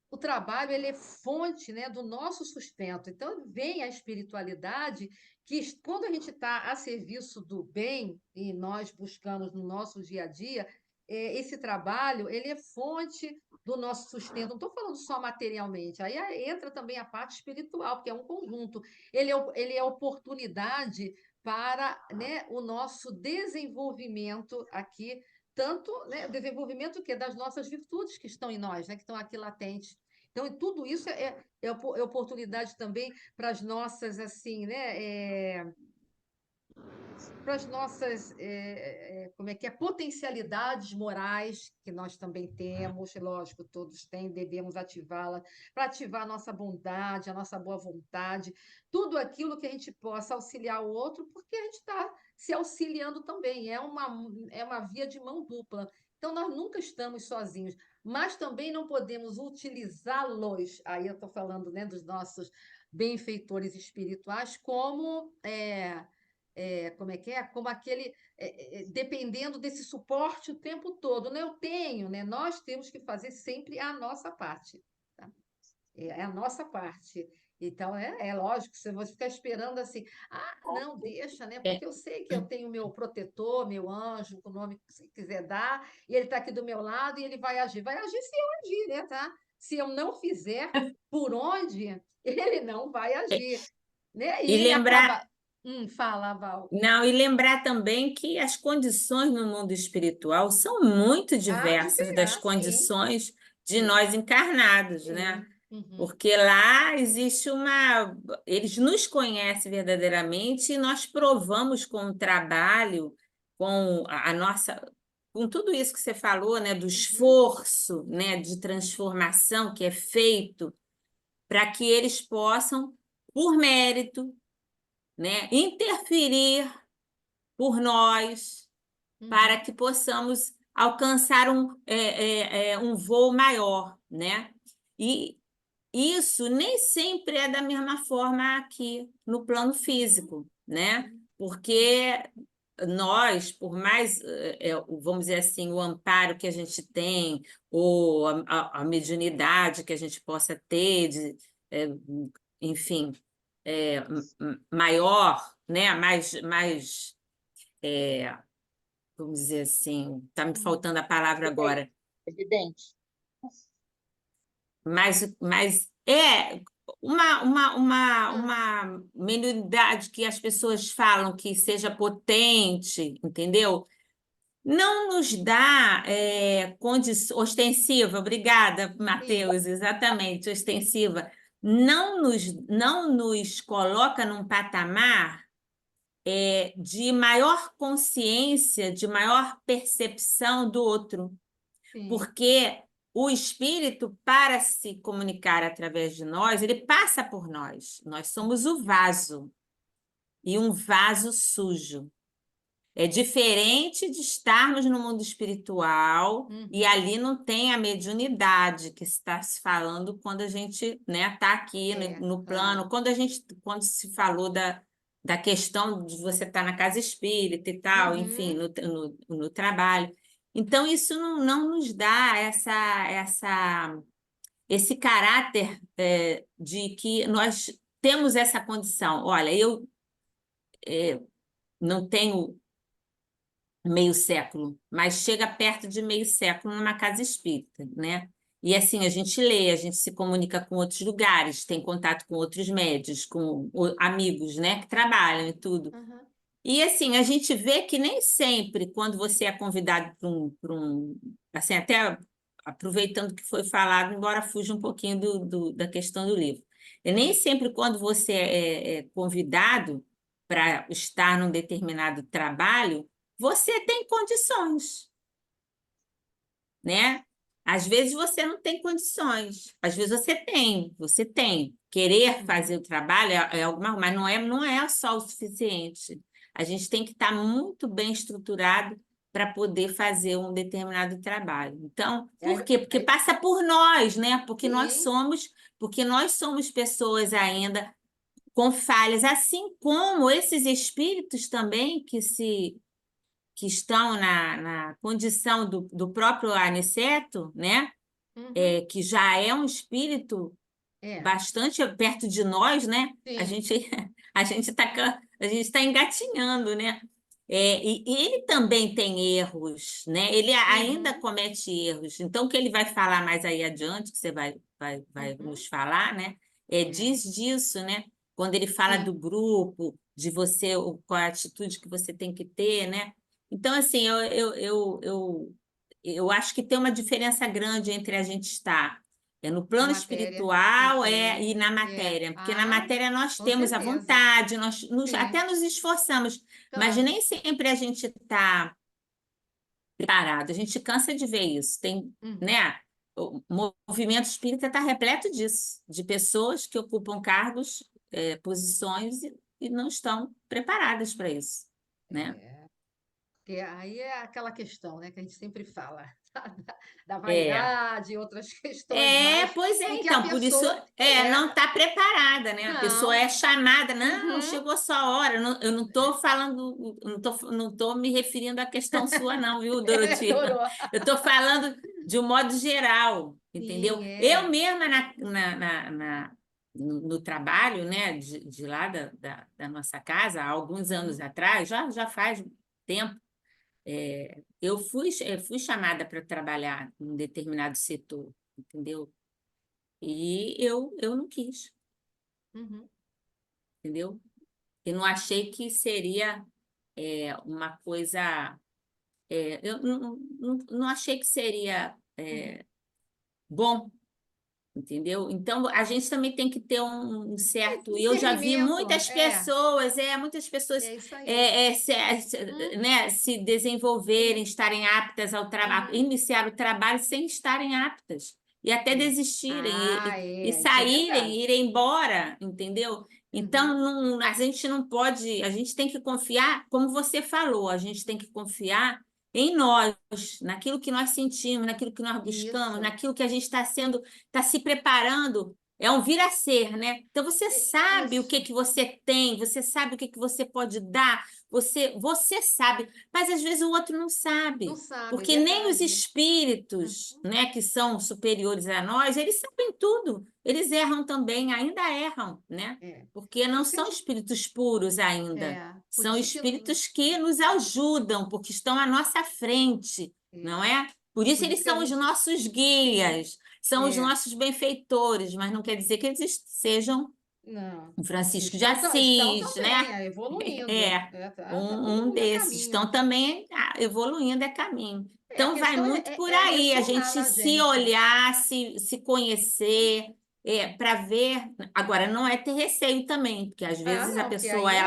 S1: O trabalho, ele é fonte, né, do nosso sustento. Então, vem a espiritualidade que, quando a gente está a serviço do bem, e nós buscamos no nosso dia a dia, esse trabalho, ele é fonte do nosso sustento. Não estou falando só materialmente, aí entra também a parte espiritual, porque é um conjunto. Ele é oportunidade para, né, o nosso desenvolvimento aqui, tanto, né, o desenvolvimento das nossas virtudes que estão em nós, né, que estão aqui latentes. Então, tudo isso é oportunidade também para as nossas, assim, né, para as nossas, como é que é, potencialidades morais que nós também temos, lógico, todos têm, devemos ativá-la, para ativar a nossa bondade, a nossa boa vontade, tudo aquilo que a gente possa auxiliar o outro, porque a gente está se auxiliando também, é uma via de mão dupla. Então, nós nunca estamos sozinhos, mas também não podemos utilizá-los, aí eu estou falando, né, dos nossos benfeitores espirituais, como como é que é? Como aquele, dependendo desse suporte o tempo todo. Né? Eu tenho, né? Nós temos que fazer sempre a nossa parte. Tá? É a nossa parte. Então, é lógico, você vai ficar esperando assim, não, deixa, né? Porque eu sei que eu tenho meu protetor, meu anjo, o nome que você quiser dar, e ele está aqui do meu lado e ele vai agir. Vai agir se eu agir, né? Tá? Se eu não fizer por onde, ele não vai agir. Né? E
S4: E
S1: ele
S4: lembrar,
S1: acaba. Fala, Val.
S4: não, e lembrar também que as condições no mundo espiritual são muito diversas das
S1: Sim,
S4: condições de
S1: sim,
S4: nós encarnados, né?
S1: sim. Uhum.
S4: Porque lá existe uma. Eles nos conhecem verdadeiramente e nós provamos com o trabalho, com a nossa. com tudo isso que você falou, né, do esforço, né, de transformação que é feito para que eles possam, por mérito, né, interferir por nós, para que possamos alcançar um voo maior, né? E isso nem sempre é da mesma forma aqui no plano físico, né? Porque nós, por mais, vamos dizer assim, o amparo que a gente tem, ou a mediunidade que a gente possa ter, enfim, maior, né? Vamos dizer assim, está me faltando a palavra agora,
S5: Evidente.
S4: mas é uma mediunidade que as pessoas falam que seja potente, entendeu? Não nos dá condição ostensiva, obrigada, Matheus, exatamente, ostensiva, não nos coloca num patamar de maior consciência, de maior percepção do outro,
S1: Sim.
S4: porque o espírito, para se comunicar através de nós, ele passa por nós. Nós somos o vaso, e um vaso sujo. É diferente de estarmos no mundo espiritual e ali não tem a mediunidade que está se falando quando a gente, né, está aqui no plano. Quando se falou da questão de você estar na casa espírita e tal, enfim, no trabalho. Então, isso não nos dá esse caráter de que nós temos essa condição. Olha, eu não tenho meio século, mas chega perto de meio século numa casa espírita, né? E assim, a gente lê, a gente se comunica com outros lugares, tem contato com outros médios, com amigos, né, que trabalham e tudo. E assim, a gente vê que nem sempre, quando você é convidado para um, assim, até aproveitando que foi falado, embora fuja um pouquinho da questão do livro, nem sempre quando você é convidado para estar num determinado trabalho, você tem condições, né? Às vezes você não tem condições, às vezes você tem. Querer fazer o trabalho é alguma, mas não é só o suficiente. A gente tem que estar muito bem estruturado para poder fazer um determinado trabalho. Então, por quê? Porque passa por nós, né? Porque nós somos pessoas ainda com falhas, assim como esses espíritos também que estão na condição do próprio Aniceto, né? Que já é um espírito bastante perto de nós, né?
S1: Sim.
S4: A gente está engatinhando, né? E ele também tem erros, né? Ele ainda comete erros. Então, o que ele vai falar mais aí adiante, que você vai nos falar, né? Diz disso, né? Quando ele fala do grupo, de você, qual a atitude que você tem que ter, né? Então, assim, eu acho que tem uma diferença grande entre a gente estar no plano espiritual e na matéria, porque na matéria nós temos a vontade, nós até nos esforçamos, mas nem sempre a gente está preparado, a gente cansa de ver isso, né? O movimento espírita está repleto disso, de pessoas que ocupam cargos, posições e não estão preparadas para isso, né?
S1: Porque aí é aquela questão, né, que a gente sempre fala, da vaidade e outras questões mais.
S4: Pois é,
S1: em que a
S4: então, por isso
S1: pessoa
S4: não está preparada, né? A pessoa é chamada, não,
S1: Uhum.
S4: chegou a sua hora. Eu não estou falando, não tô me referindo à questão sua, não, viu, Dorotia?
S1: Adorou.
S4: Eu estou falando de um modo geral, entendeu?
S1: Sim,
S4: Eu mesma no trabalho, né, de lá da nossa casa, há alguns anos atrás, já faz tempo, eu fui chamada para trabalhar em um determinado setor, entendeu? E eu não quis, entendeu? Eu não achei que seria uma coisa. Eu não achei que seria bom, entendeu? Então, a gente também tem que ter um certo... Eu já vi
S1: Discernimento,
S4: muitas pessoas
S1: é isso aí.
S4: né, se desenvolverem, estarem aptas ao trabalho,
S1: Uhum.
S4: iniciar o trabalho sem estarem aptas. E até
S1: É.
S4: desistirem, e
S1: Isso é
S4: saírem,
S1: verdade.
S4: irem embora, entendeu? Então,
S1: Uhum.
S4: a gente não pode, a gente tem que confiar, como você falou, a gente tem que confiar em nós, naquilo que nós sentimos, naquilo que nós buscamos,
S1: Isso.
S4: naquilo que a gente está se preparando. É um vir a ser, né? Então você sabe o que
S1: Isso.
S4: que você tem, você sabe o que que você pode dar, você sabe, mas às vezes o outro não
S1: Não
S4: sabe.
S1: sabe, é
S4: Porque nem os
S1: verdade.
S4: espíritos,
S1: Uhum.
S4: né, que são superiores a nós, eles sabem tudo. Eles erram também, ainda erram, né?
S1: É.
S4: Porque
S1: Por
S4: não
S1: isso que a
S4: são
S1: gente,
S4: espíritos puros ainda.
S1: por
S4: São
S1: isso que
S4: espíritos que nos ajudam, porque estão à nossa frente, não
S1: é,
S4: é? Por isso
S1: por isso
S4: eles
S1: que a
S4: são os
S1: gente
S4: nossos guias, são os
S1: é,
S4: nossos benfeitores, mas não quer dizer que eles sejam
S1: não.
S4: um Francisco de
S1: Estão
S4: Assis,
S1: também
S4: né?
S1: evoluindo.
S4: É,
S1: Todo
S4: um
S1: mundo é
S4: desses. Estão
S1: caminho.
S4: também evoluindo é caminho.
S1: A
S4: Então, vai
S1: questão
S4: muito por
S1: é
S4: aí, a
S1: direcionar
S4: gente
S1: na
S4: se
S1: gente.
S4: olhar, se conhecer, para ver. Agora, não é ter receio também, porque às
S1: Ah,
S4: vezes a
S1: não, porque
S4: pessoa
S1: aí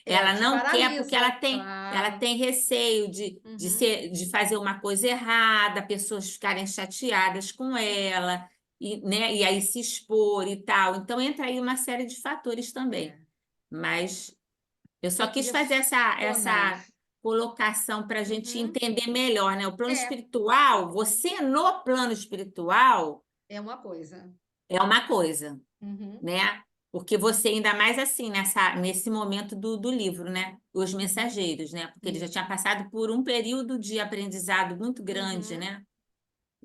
S4: ela
S1: te
S4: não quer porque
S1: paralisa,
S4: ela
S1: claro.
S4: tem receio
S1: Uhum.
S4: de fazer uma coisa errada, pessoas ficarem chateadas com ela, né, e aí se expor e tal. Então, entra aí uma série de fatores também.
S1: É.
S4: Mas eu
S1: Foi
S4: só quis fazer
S1: direcionar.
S4: essa colocação para a gente
S1: Uhum.
S4: entender melhor, né? O plano
S1: É,
S4: espiritual, você no plano espiritual
S1: é uma coisa.
S4: é uma coisa,
S1: Uhum.
S4: né? Porque você, ainda mais assim, nesse momento do livro, né? Os
S1: Uhum.
S4: mensageiros, né? Porque ele já tinha
S1: Isso.
S4: passado por um período de aprendizado muito grande,
S1: Uhum.
S4: né?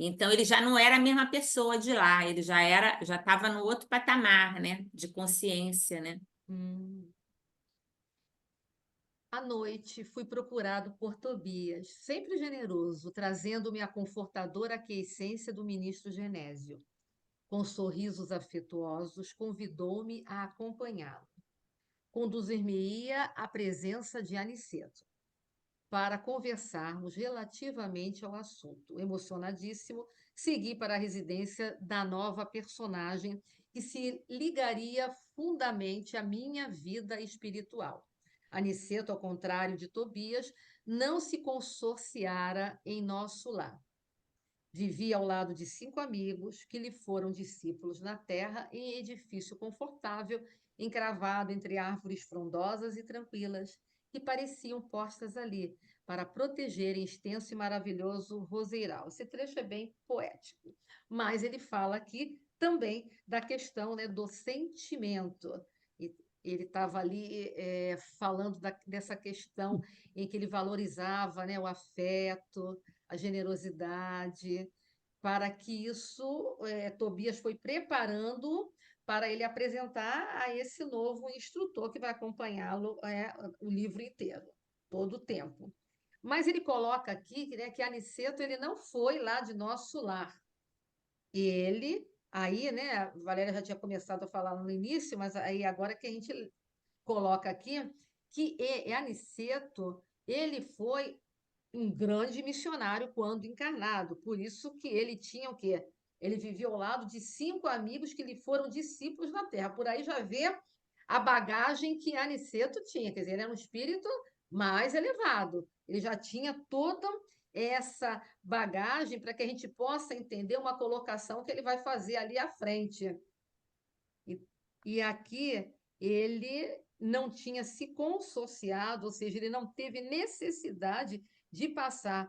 S4: Então ele já não era a mesma pessoa de lá, ele já estava no outro patamar, né? De consciência, né?
S1: Hum. À noite, fui procurado por Tobias, sempre generoso, trazendo-me a confortadora aquiescência do ministro Genésio. Com sorrisos afetuosos, convidou-me a acompanhá-lo. Conduzir-me-ia à presença de Aniceto, para conversarmos relativamente ao assunto. Emocionadíssimo, segui para a residência da nova personagem que se ligaria fundamente à minha vida espiritual. Aniceto, ao contrário de Tobias, não se consorciara em nosso lar. Vivia ao lado de 5 amigos que lhe foram discípulos na terra, em edifício confortável, encravado entre árvores frondosas e tranquilas, que pareciam postas ali para protegerem extenso e maravilhoso roseiral. Esse trecho é bem poético, mas ele fala aqui também da questão, né, do sentimento. E ele estava ali falando dessa questão em que ele valorizava, né, o afeto, a generosidade, para que isso, Tobias foi preparando para ele apresentar a esse novo instrutor que vai acompanhá-lo o livro inteiro, todo o tempo. Mas ele coloca aqui, né, que Aniceto ele não foi lá de nosso lar. Ele, aí, né, a Valéria já tinha começado a falar no início, mas aí agora que a gente coloca aqui, que Aniceto, ele foi um grande missionário quando encarnado. Por isso que ele tinha o quê? Ele vivia ao lado de 5 amigos que lhe foram discípulos na Terra. Por aí já vê a bagagem que Aniceto tinha. Quer dizer, ele era um espírito mais elevado. Ele já tinha toda essa bagagem para que a gente possa entender uma colocação que ele vai fazer ali à frente. E aqui ele não tinha se consociado, ou seja, ele não teve necessidade de passar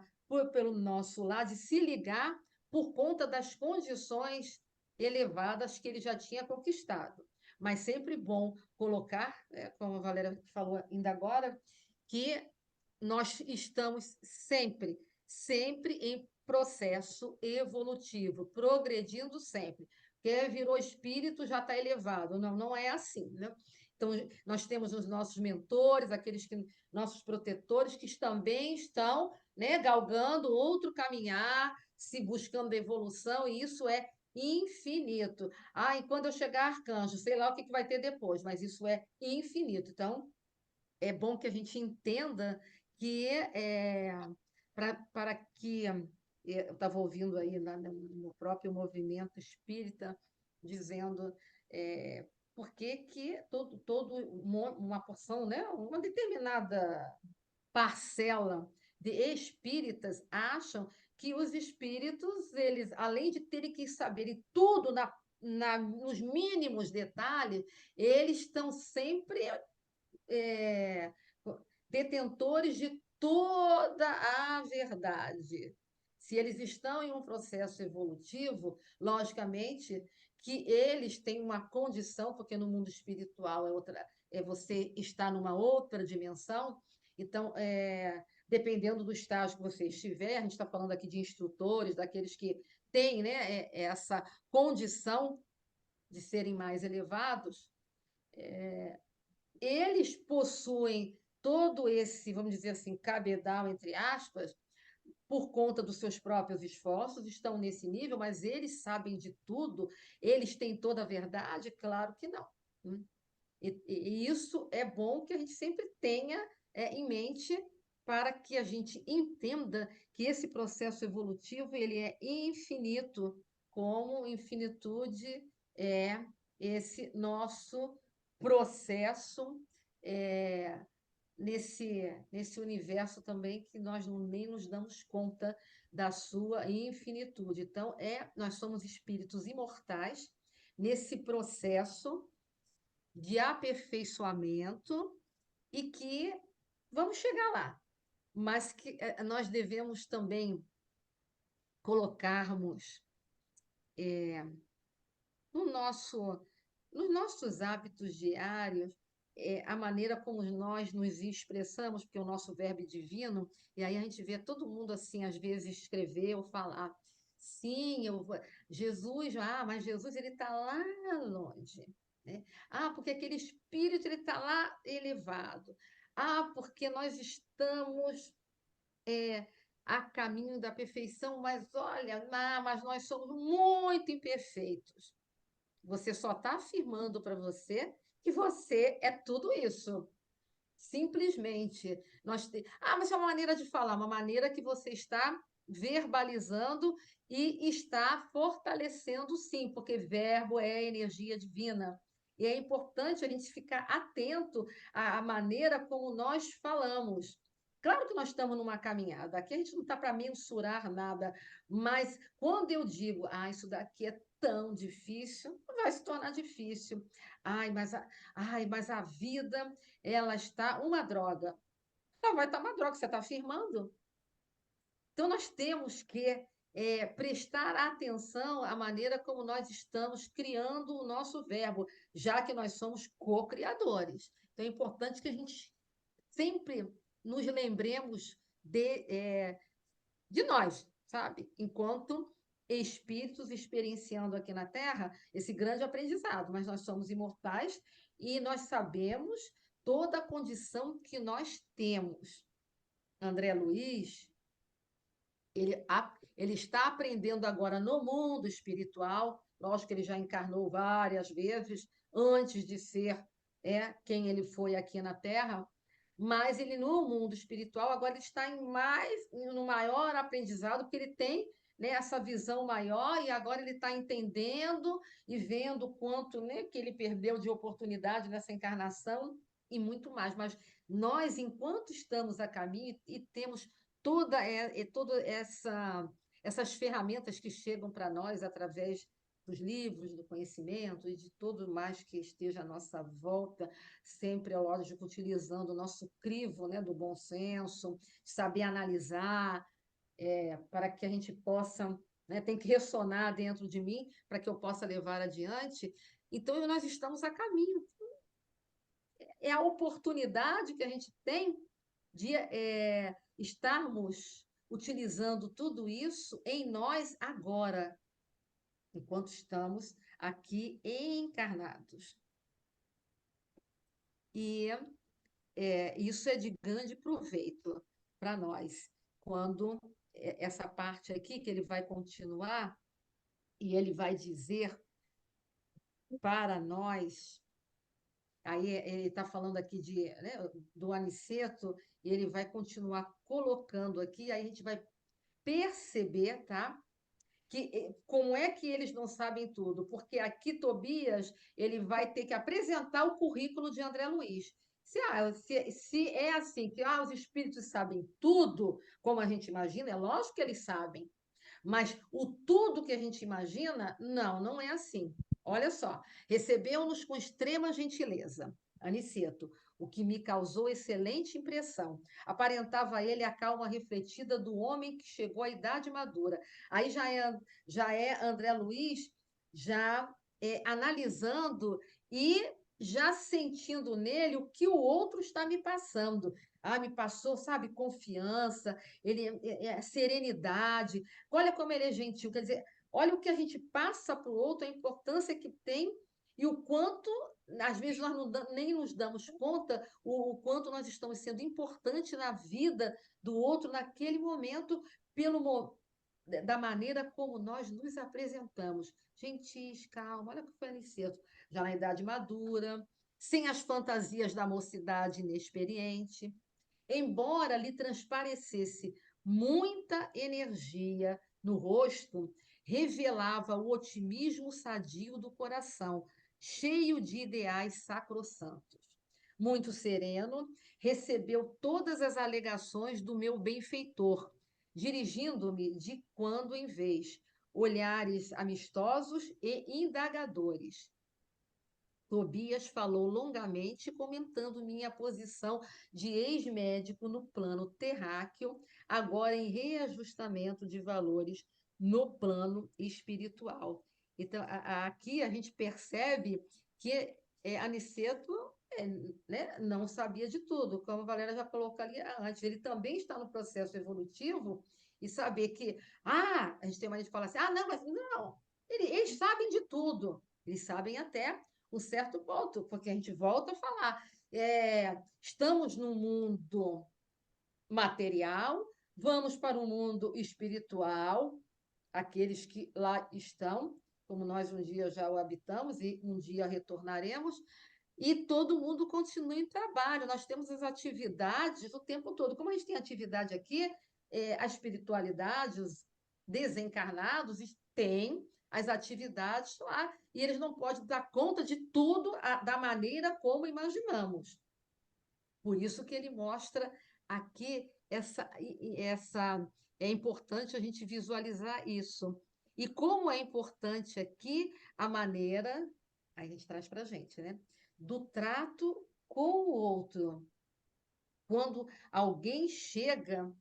S1: pelo nosso lado, de se ligar por conta das condições elevadas que ele já tinha conquistado. Mas sempre bom colocar, como a Valéria falou ainda agora, que nós estamos sempre em processo evolutivo, progredindo sempre. Porque virou espírito, já está elevado. Não, não é assim, né? Então, nós temos os nossos mentores, nossos protetores, que também estão, né, galgando outro caminhar, se buscando a evolução, e isso é infinito. Ah, e quando eu chegar arcanjo, sei lá o que vai ter depois, mas isso é infinito. Então, é bom que a gente entenda que para que eu estava ouvindo aí no próprio movimento espírita, dizendo por que uma porção, né, uma determinada parcela de espíritas acham que os espíritos, eles, além de terem que saberem tudo nos mínimos detalhes, eles estão sempre é, detentores de toda a verdade. Se eles estão em um processo evolutivo, logicamente que eles têm uma condição, porque no mundo espiritual você está numa outra dimensão, então, dependendo do estágio que você estiver, a gente está falando aqui de instrutores, daqueles que têm, né, essa condição de serem mais elevados, eles possuem todo esse, vamos dizer assim, cabedal, entre aspas, por conta dos seus próprios esforços, estão nesse nível, mas eles sabem de tudo, eles têm toda a verdade? Claro que não. E isso é bom que a gente sempre tenha em mente para que a gente entenda que esse processo evolutivo ele é infinito, como infinitude é esse nosso processo nesse universo também que nós nem nos damos conta da sua infinitude. Então, nós somos espíritos imortais nesse processo de aperfeiçoamento e que vamos chegar lá, mas que nós devemos também colocarmos no nosso, nos nossos hábitos diários a maneira como nós nos expressamos, porque o nosso verbo é divino, e aí a gente vê todo mundo assim, às vezes, escrever ou falar. Sim, Jesus, mas Jesus ele está lá longe. Né? Porque aquele espírito ele está lá elevado. Porque nós estamos a caminho da perfeição, mas olha, mas nós somos muito imperfeitos. Você só está afirmando para você que você é tudo isso. Simplesmente. Mas é uma maneira de falar, uma maneira que você está verbalizando e está fortalecendo, sim, porque verbo é energia divina. E é importante a gente ficar atento à maneira como nós falamos. Claro que nós estamos numa caminhada, aqui a gente não está para mensurar nada, mas quando eu digo, isso daqui é tão difícil, vai se tornar difícil. Mas a vida ela está uma droga. Ela vai estar uma droga, você está afirmando. Então, nós temos que prestar atenção à maneira como nós estamos criando o nosso verbo, já que nós somos co-criadores. Então, é importante que a gente sempre nos lembremos de nós, sabe? Enquanto espíritos experienciando aqui na Terra esse grande aprendizado, mas nós somos imortais e nós sabemos toda a condição que nós temos. André Luiz, ele está aprendendo agora no mundo espiritual, lógico que ele já encarnou várias vezes antes de ser quem ele foi aqui na Terra, mas ele no mundo espiritual agora ele está no maior aprendizado, porque ele tem, né, essa visão maior e agora ele está entendendo e vendo o quanto, né, que ele perdeu de oportunidade nessa encarnação e muito mais. Mas nós, enquanto estamos a caminho e temos toda essas ferramentas que chegam para nós através dos livros, do conhecimento e de tudo mais que esteja à nossa volta, sempre, é lógico, utilizando o nosso crivo, né, do bom senso, saber analisar, para que a gente possa, né, tem que ressonar dentro de mim para que eu possa levar adiante. Então, nós estamos a caminho. É a oportunidade que a gente tem de estarmos utilizando tudo isso em nós agora, enquanto estamos aqui encarnados. E isso é de grande proveito para nós, quando essa parte aqui que ele vai continuar e ele vai dizer para nós, aí ele está falando aqui do aniceto, e ele vai continuar colocando aqui, aí a gente vai perceber, tá? Como é que eles não sabem tudo? Porque aqui Tobias ele vai ter que apresentar o currículo de André Luiz. Se é assim, que os espíritos sabem tudo, como a gente imagina, é lógico que eles sabem. Mas o tudo que a gente imagina, não é assim. Olha só, recebeu-nos com extrema gentileza, Aniceto, o que me causou excelente impressão. Aparentava ele a calma refletida do homem que chegou à idade madura. Aí já é André Luiz, já analisando e já sentindo nele o que o outro está me passando. Me passou, sabe, confiança, serenidade. Olha como ele é gentil. Quer dizer, olha o que a gente passa para o outro, a importância que tem e o quanto, às vezes, nós nem nos damos conta o quanto nós estamos sendo importantes na vida do outro naquele momento, da maneira como nós nos apresentamos. Gentis, calma, olha o que foi Aniceto. Já na idade madura, sem as fantasias da mocidade inexperiente. Embora lhe transparecesse muita energia no rosto, revelava o otimismo sadio do coração, cheio de ideais sacrossantos. Muito sereno, recebeu todas as alegações do meu benfeitor, dirigindo-me de quando em vez, olhares amistosos e indagadores. Tobias falou longamente, comentando minha posição de ex-médico no plano terráqueo, agora em reajustamento de valores no plano espiritual. Então, aqui a gente percebe que Aniceto né, não sabia de tudo, como a Valéria já colocou ali antes. Ele também está no processo evolutivo e saber que, a gente tem uma gente que fala assim, não, mas não, eles sabem de tudo. Eles sabem até um certo ponto, porque a gente volta a falar. Estamos num mundo material, vamos para um mundo espiritual, aqueles que lá estão, como nós um dia já o habitamos e um dia retornaremos, e todo mundo continua em trabalho. Nós temos as atividades o tempo todo. Como a gente tem atividade aqui, a espiritualidade, os desencarnados têm as atividades lá, e eles não podem dar conta de tudo da maneira como imaginamos. Por isso que ele mostra aqui é importante a gente visualizar isso. E como é importante aqui a maneira, a gente traz para a gente, né? Do trato com o outro. Quando alguém chega,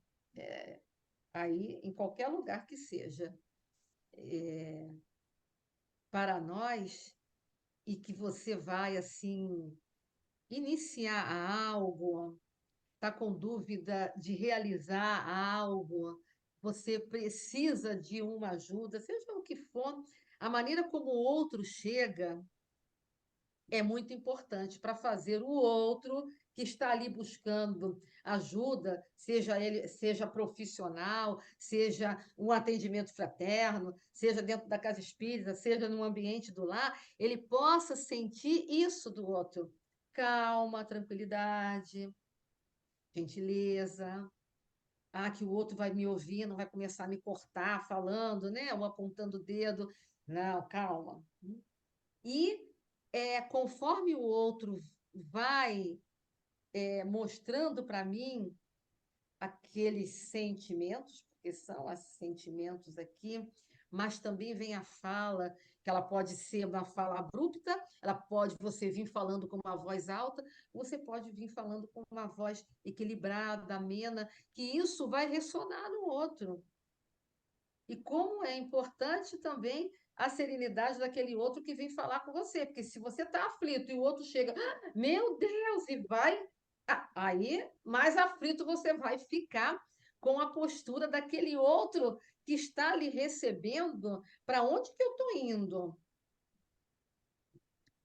S1: aí em qualquer lugar que seja, para nós, e que você vai assim iniciar algo, está com dúvida de realizar algo, você precisa de uma ajuda, seja o que for, a maneira como o outro chega é muito importante para fazer o outro que está ali buscando ajuda, seja profissional, seja um atendimento fraterno, seja dentro da casa espírita, seja no ambiente do lar, ele possa sentir isso do outro. Calma, tranquilidade, gentileza. Que o outro vai me ouvir, não vai começar a me cortar falando, né? Ou apontando o dedo. Não, calma. E conforme o outro vai mostrando para mim aqueles sentimentos, porque são os sentimentos aqui, mas também vem a fala, que ela pode ser uma fala abrupta, você vir falando com uma voz alta, você pode vir falando com uma voz equilibrada, amena, que isso vai ressonar no outro. E como é importante também a serenidade daquele outro que vem falar com você, porque se você está aflito e o outro chega, meu Deus, e vai, aí mais aflito você vai ficar com a postura daquele outro que está lhe recebendo. Para onde que eu estou indo?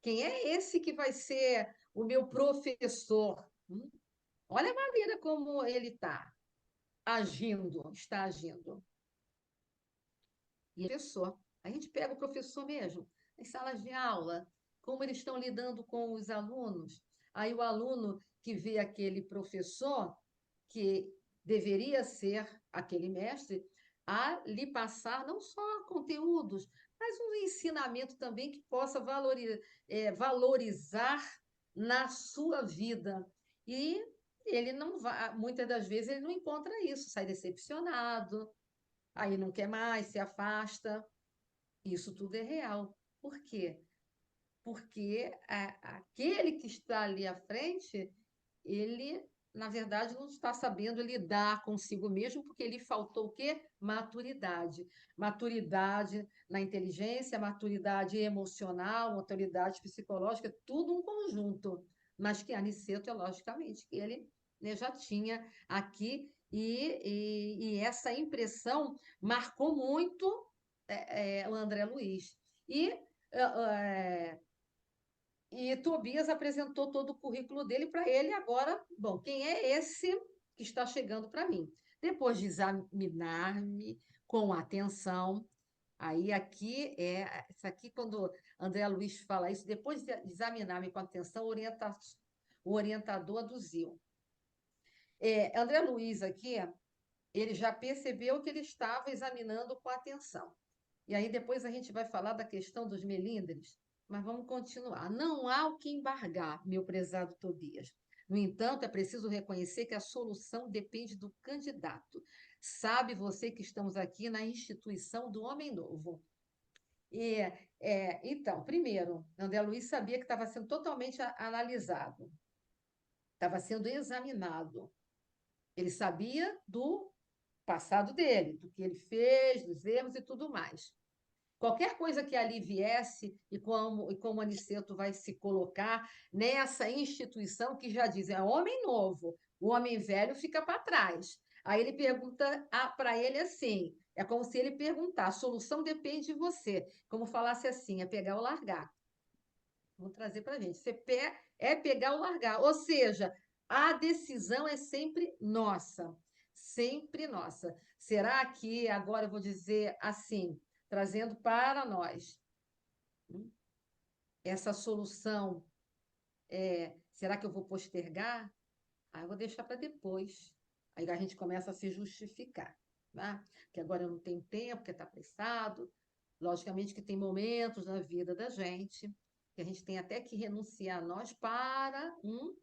S1: Quem é esse que vai ser o meu professor? Olha a maneira como ele está agindo. E professor. A gente pega o professor mesmo, em salas de aula, como eles estão lidando com os alunos. Aí o aluno que vê aquele professor, que deveria ser aquele mestre, a lhe passar não só conteúdos, mas um ensinamento também que possa valorizar na sua vida. E ele não vai, muitas das vezes ele não encontra isso, sai decepcionado, aí não quer mais, se afasta. Isso tudo é real. Por quê? Porque aquele que está ali à frente, ele, na verdade, não está sabendo lidar consigo mesmo, porque lhe faltou o quê? Maturidade. Maturidade na inteligência, maturidade emocional, maturidade psicológica, tudo um conjunto. Mas que Aniceto, é logicamente, que ele, né, já tinha aqui, e essa impressão marcou muito o André Luiz. É, e Tobias apresentou todo o currículo dele para ele. Agora, bom, quem é esse que está chegando para mim? Depois de examinar-me com atenção, aí aqui isso aqui, quando André Luiz fala isso, depois de examinar-me com atenção, o orientador aduziu. André Luiz aqui, ele já percebeu que ele estava examinando com atenção. E aí depois a gente vai falar da questão dos melindres, mas vamos continuar. Não há o que embargar, meu prezado Tobias. No entanto, é preciso reconhecer que a solução depende do candidato. Sabe você que estamos aqui na instituição do Homem Novo. Então, primeiro, André Luiz sabia que estava sendo totalmente analisado, estava sendo examinado. Ele sabia do passado dele, do que ele fez, dos erros e tudo mais. Qualquer coisa que ali viesse, e como Aniceto vai se colocar nessa instituição que já diz, é homem novo, o homem velho fica para trás. Aí ele pergunta para ele assim, é como se ele perguntar, a solução depende de você, como falasse assim, é pegar ou largar. Vou trazer para a gente, é pegar ou largar, ou seja, a decisão é sempre nossa, sempre nossa. Será que, agora eu vou dizer assim, trazendo para nós. Essa solução, será que eu vou postergar? Eu vou deixar para depois. Aí a gente começa a se justificar, né? Que agora eu não tenho tempo, que está apressado. Logicamente que tem momentos na vida da gente que a gente tem até que renunciar a nós para um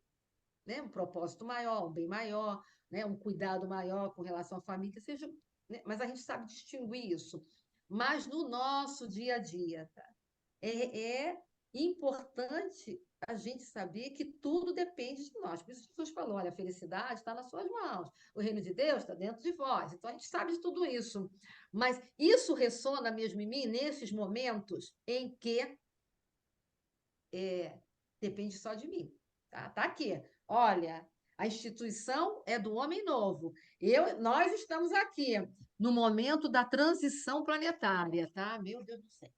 S1: propósito maior, um bem maior, né? Um cuidado maior com relação à família, que seja, né? Mas a gente sabe distinguir isso. Mas no nosso dia a dia, tá? É importante a gente saber que tudo depende de nós. Por isso Jesus falou, olha, a felicidade está nas suas mãos, o reino de Deus está dentro de vós. Então, a gente sabe de tudo isso. Mas isso ressona mesmo em mim nesses momentos em que depende só de mim. Tá aqui. Olha, a instituição é do homem novo. Nós estamos aqui no momento da transição planetária, tá? Meu Deus do céu.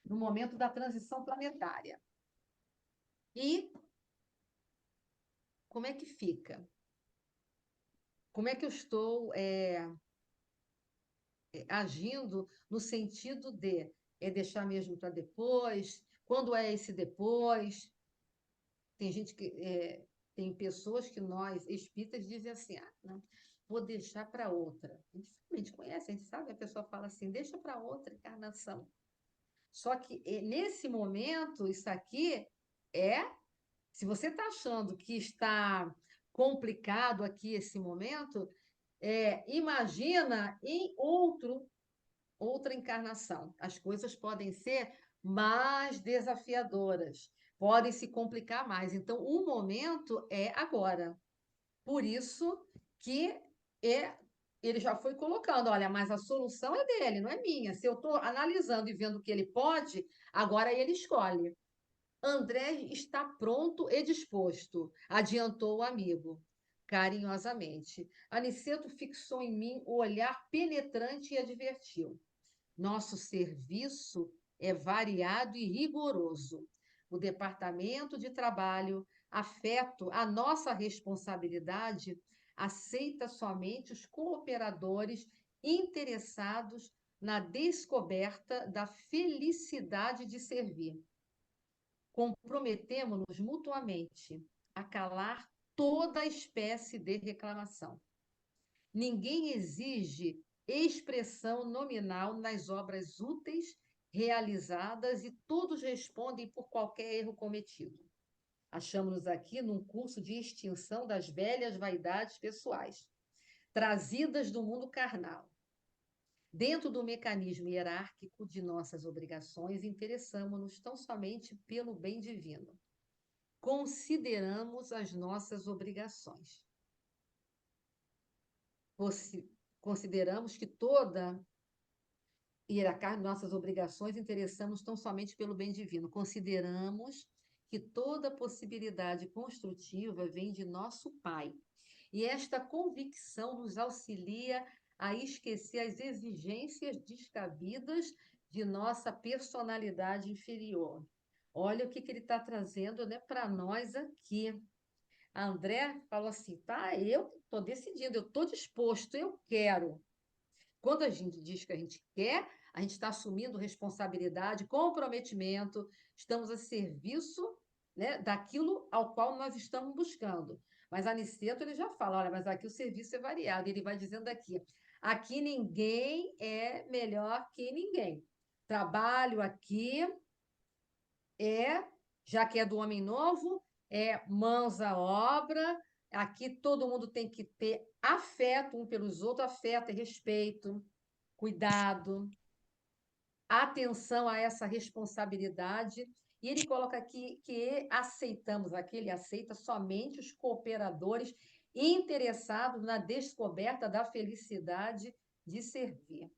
S1: No momento da transição planetária. E como é que fica? Como é que eu estou agindo no sentido de deixar mesmo para depois? Quando é esse depois? Tem gente tem pessoas que nós, espíritas, dizem assim, não, vou deixar para outra. A gente conhece, a gente sabe, a pessoa fala assim, deixa para outra encarnação. Só que nesse momento, isso aqui se você está achando que está complicado aqui esse momento, imagina em outra encarnação. As coisas podem ser mais desafiadoras, podem se complicar mais. Então, o momento é agora. Por isso que ele já foi colocando, olha, mas a solução é dele, não é minha. Se eu estou analisando e vendo que ele pode, agora ele escolhe. André está pronto e disposto, adiantou o amigo, carinhosamente. Aniceto fixou em mim o olhar penetrante e advertiu. Nosso serviço é variado e rigoroso. O Departamento de Trabalho, afeto à nossa responsabilidade, aceita somente os cooperadores interessados na descoberta da felicidade de servir. Comprometemo-nos mutuamente a calar toda espécie de reclamação. Ninguém exige expressão nominal nas obras úteis realizadas e todos respondem por qualquer erro cometido. Achamos-nos aqui num curso de extinção das velhas vaidades pessoais, trazidas do mundo carnal. Dentro do mecanismo hierárquico de nossas obrigações, interessamos-nos tão somente pelo bem divino. Consideramos as nossas obrigações. Consideramos que toda nossas obrigações interessamos tão somente pelo bem divino. Consideramos que toda possibilidade construtiva vem de nosso Pai. E esta convicção nos auxilia a esquecer as exigências descabidas de nossa personalidade inferior. Olha o que ele está trazendo, né, para nós aqui. A André falou assim, tá, eu estou decidindo, eu estou disposto, eu quero. Quando a gente diz que a gente quer, a gente está assumindo responsabilidade, comprometimento, estamos a serviço, né, daquilo ao qual nós estamos buscando. Mas Aniceto ele já fala, olha, mas aqui o serviço é variado. Ele vai dizendo aqui ninguém é melhor que ninguém. Trabalho aqui já que é do homem novo, mãos à obra. Aqui todo mundo tem que ter afeto um pelos outros, afeto e respeito, cuidado, atenção a essa responsabilidade. E ele coloca aqui que ele aceita somente os cooperadores interessados na descoberta da felicidade de servir.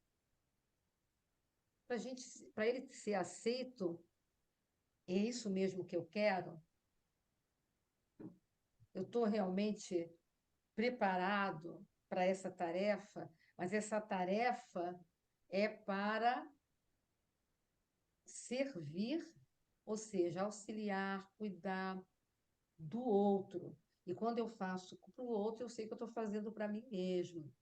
S1: Para ele ser aceito, é isso mesmo que eu quero? Eu estou realmente preparado para essa tarefa, mas essa tarefa é para servir, ou seja, auxiliar, cuidar do outro. E quando eu faço para o outro, eu sei que eu estou fazendo para mim mesmo.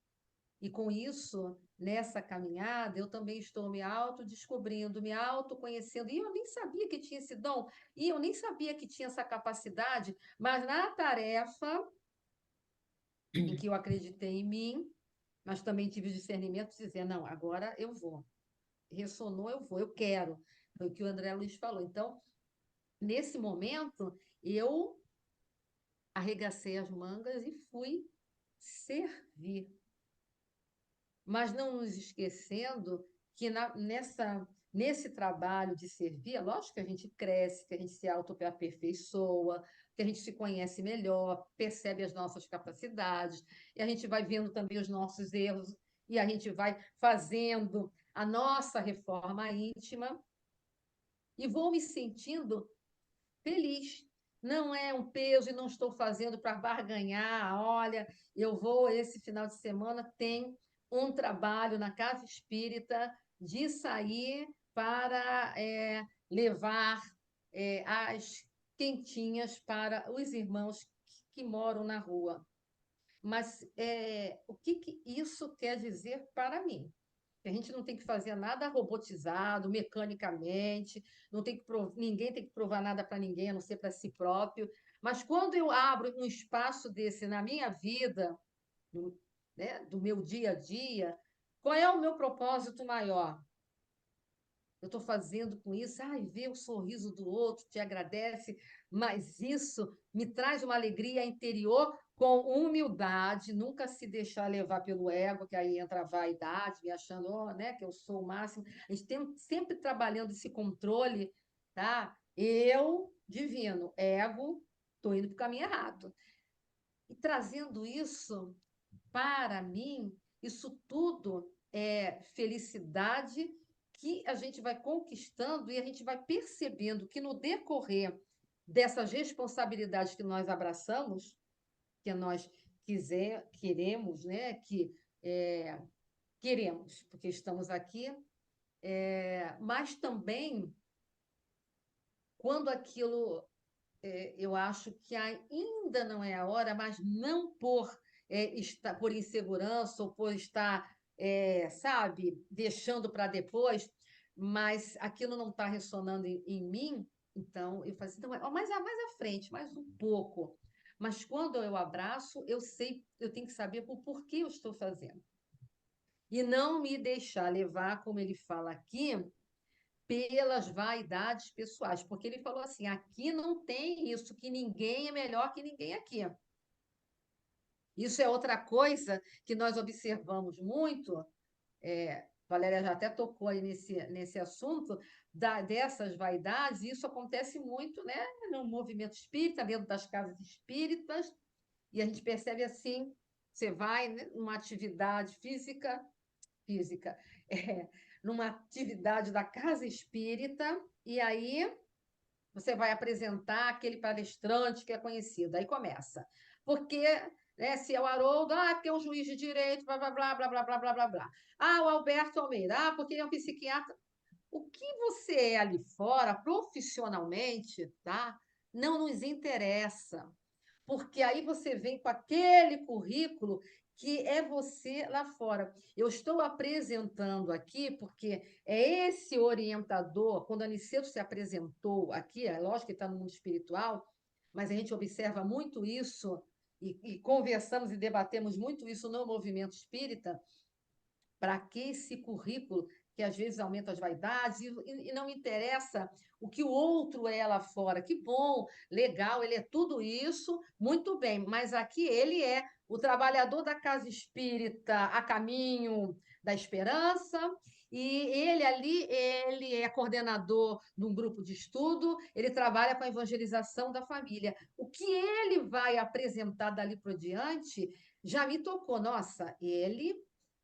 S1: E com isso, nessa caminhada, eu também estou me autodescobrindo, me autoconhecendo. E eu nem sabia que tinha esse dom, e eu nem sabia que tinha essa capacidade, mas na tarefa em que eu acreditei em mim, mas também tive o discernimento de dizer, não, agora eu vou. Ressonou, eu vou, eu quero. Foi o que o André Luiz falou. Então, nesse momento, eu arregacei as mangas e fui servir. Mas não nos esquecendo que nesse trabalho de servir, é lógico que a gente cresce, que a gente se autoaperfeiçoa, que a gente se conhece melhor, percebe as nossas capacidades, e a gente vai vendo também os nossos erros, e a gente vai fazendo a nossa reforma íntima, e vou me sentindo feliz. Não é um peso e não estou fazendo para barganhar. Olha, eu vou, esse final de semana, tem um trabalho na Casa Espírita de sair para levar as quentinhas para os irmãos que moram na rua. Mas o que isso quer dizer para mim? A gente não tem que fazer nada robotizado, mecanicamente, ninguém tem que provar nada para ninguém, a não ser para si próprio. Mas quando eu abro um espaço desse na minha vida, né, do meu dia a dia, qual é o meu propósito maior? Eu estou fazendo com isso, ver o sorriso do outro, te agradece, mas isso me traz uma alegria interior com humildade, nunca se deixar levar pelo ego, que aí entra a vaidade, me achando, né, que eu sou o máximo. A gente tem sempre trabalhando esse controle, tá? Eu, divino, ego, estou indo para o caminho errado. E trazendo isso para mim, isso tudo é felicidade que a gente vai conquistando e a gente vai percebendo que no decorrer dessas responsabilidades que nós abraçamos, que nós queremos, né? Queremos, porque estamos aqui, mas também quando aquilo eu acho que ainda não é a hora, mas não por insegurança ou por estar, sabe, deixando para depois, mas aquilo não está ressonando em mim, então eu faço, então, mais à frente, mais um pouco. Mas quando eu abraço, eu sei, eu tenho que saber o porquê eu estou fazendo. e não me deixar levar, como ele fala aqui, pelas vaidades pessoais, porque ele falou assim, aqui não tem isso, que ninguém é melhor que ninguém aqui. Isso é outra coisa que nós observamos muito, Valéria já até tocou aí nesse assunto, dessas vaidades, e isso acontece muito, né, no movimento espírita, dentro das casas espíritas, e a gente percebe assim, você vai, né, numa atividade física, numa atividade da casa espírita, e aí você vai apresentar aquele palestrante que é conhecido. Aí começa. Porque, né, se é o Haroldo, porque é um juiz de direito, blá, blá, blá, blá, blá, blá, blá, blá, blá. O Alberto Almeida, porque é um psiquiatra. O que você é ali fora, profissionalmente, tá? Não nos interessa. Porque aí você vem com aquele currículo que é você lá fora. Eu estou apresentando aqui porque é esse orientador, quando a Aniceto se apresentou aqui, é lógico que está no mundo espiritual, mas a gente observa muito isso e conversamos e debatemos muito isso no movimento espírita, para que esse currículo, que às vezes aumenta as vaidades, e não interessa o que o outro é lá fora. Que bom, legal, ele é tudo isso, muito bem, mas aqui ele é o trabalhador da casa espírita a caminho da esperança, e ele ali, ele é coordenador de um grupo de estudo, ele trabalha com a evangelização da família. O que ele vai apresentar dali por diante já me tocou. Nossa, ele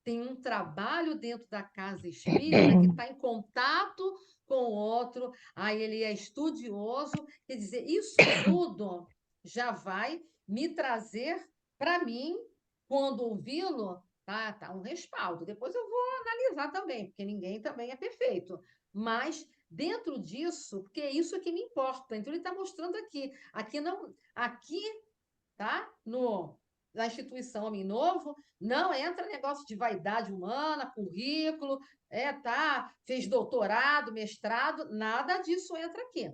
S1: tem um trabalho dentro da casa espírita que está em contato com o outro, aí ele é estudioso, quer dizer, isso tudo já vai me trazer para mim, quando ouvi-lo, tá um respaldo. Depois eu vou analisar também, porque ninguém também é perfeito. Mas dentro disso, porque é isso que me importa. Então ele está mostrando aqui não, aqui, tá? Na instituição Homem Novo, não entra negócio de vaidade humana, currículo, fez doutorado, mestrado, nada disso entra aqui.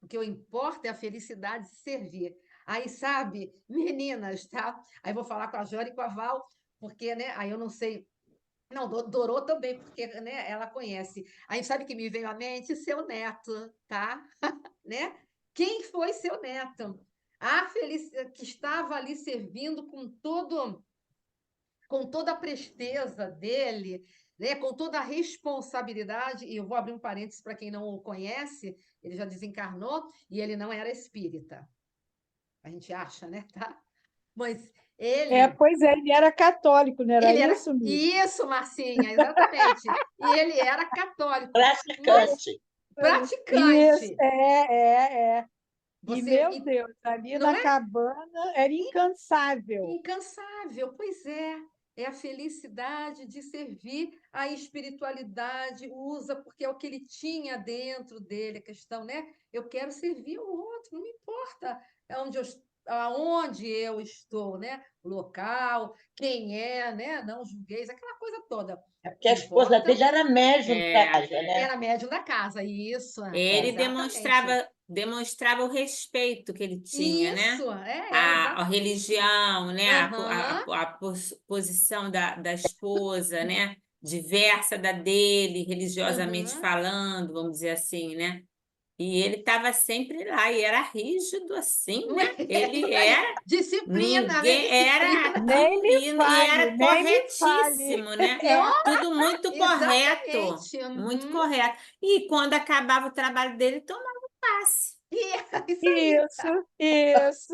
S1: O que importa é a felicidade de servir. Aí, sabe, meninas, tá? Aí vou falar com a Jora e com a Val, porque, né? Aí eu não sei. Não, Dorô também, porque, né, ela conhece. Aí sabe que me veio à mente? Seu neto, tá? Né? Quem foi seu neto? A felicidade que estava ali servindo com toda a presteza dele, né, com toda a responsabilidade, e eu vou abrir um parênteses para quem não o conhece, ele já desencarnou e ele não era espírita. A gente acha, né? Tá? Mas ele.
S2: Pois é, ele era católico, não era
S1: Ele era
S2: isso, Miriam?
S1: isso, Marcinha, exatamente. E ele era católico, mas
S5: Praticante.
S2: Isso,
S1: praticante.
S2: é. E,
S1: Você
S2: meu Deus, ali
S1: não
S2: na
S1: é
S2: cabana era incansável.
S1: incansável, pois é. É a felicidade de servir, a espiritualidade usa, porque é o que ele tinha dentro dele, a questão, né? Eu quero servir o outro, não me importa aonde eu estou, né? O local, quem é, né? Não julgueis, aquela coisa toda.
S5: É porque a esposa
S1: Importa,
S5: dele era médium da
S4: É,
S5: casa, né?
S1: era médium da casa, isso,
S4: ele
S1: exatamente.
S4: demonstrava o respeito que ele tinha, né?
S1: Isso, era
S4: A
S1: exatamente.
S4: religião, né?
S1: Aham,
S4: Posição da esposa, né? Diversa da dele, religiosamente
S1: aham.
S4: falando, vamos dizer assim, né? E ele estava sempre lá e era rígido assim, né?
S1: É
S4: Ele
S1: isso aí.
S4: era
S1: Disciplina, né?
S4: ninguém era
S1: Disciplina.
S2: Nem me
S4: e
S2: fale,
S4: era
S2: nem me fale.
S4: corretíssimo, né?
S1: Não,
S4: Tudo
S1: exatamente.
S4: muito
S1: Uhum.
S4: correto. E quando acabava o trabalho dele, tomava passe,
S1: Isso aí.
S2: Isso, isso,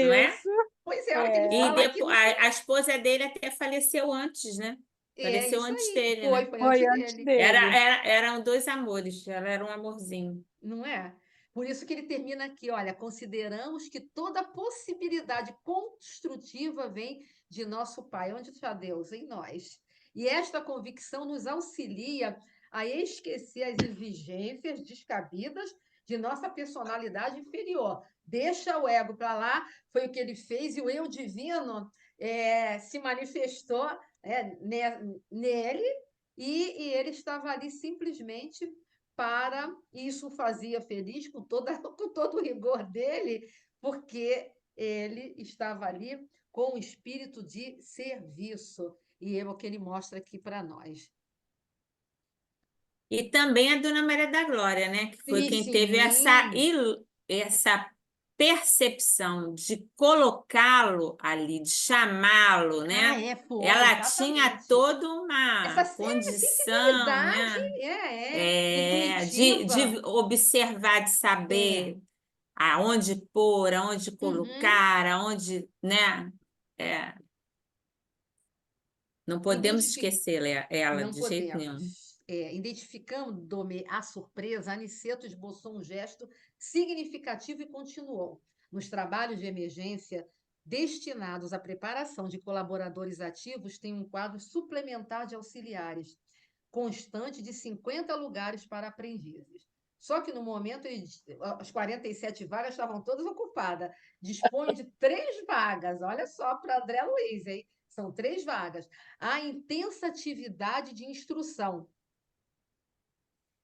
S4: não é?
S2: isso.
S1: Pois é, a hora que ele
S2: É,
S4: E
S1: fala aqui
S4: depois,
S1: no
S4: a
S1: final.
S4: esposa dele até faleceu antes, né?
S1: É
S4: Faleceu
S1: isso
S4: antes
S1: aí.
S4: dele,
S1: Foi,
S4: né?
S1: foi
S2: foi
S1: antes
S2: antes
S1: dele.
S2: dele.
S4: Eram dois amores, ela era um amorzinho.
S1: Não é? Por isso que ele termina aqui, olha, consideramos que toda possibilidade construtiva vem de nosso Pai. Onde está Deus? Em nós. E esta convicção nos auxilia a esquecer as exigências descabidas de nossa personalidade inferior. Deixa o ego para lá, foi o que ele fez, e o eu divino se manifestou nele, e ele estava ali simplesmente e isso o fazia feliz com todo o rigor dele, porque ele estava ali com o espírito de serviço. e é o que ele mostra aqui para nós.
S4: E também a Dona Maria da Glória, né? Que foi
S1: E
S4: quem teve essa percepção de colocá-lo ali, de chamá-lo, né?
S1: Foi,
S4: Ela tinha
S1: exatamente.
S4: toda
S1: Essa
S4: uma condição,
S1: sensibilidade
S4: né? De
S1: intuitiva.
S4: observar, de saber aonde pôr, aonde
S1: Uhum.
S4: colocar, aonde, né? É, não podemos
S1: Identifi-
S4: esquecer ela
S1: Não
S4: de jeito nenhum.
S1: podemos. Identificando-me a surpresa, Aniceto esboçou um gesto significativo e continuou. Nos trabalhos de emergência destinados à preparação de colaboradores ativos, tem um quadro suplementar de auxiliares, constante de 50 lugares para aprendizes. Só que no momento, as 47 vagas estavam todas ocupadas. Disponho de 3 vagas. Olha só para André Luiz, hein? São 3 vagas. A intensa atividade de instrução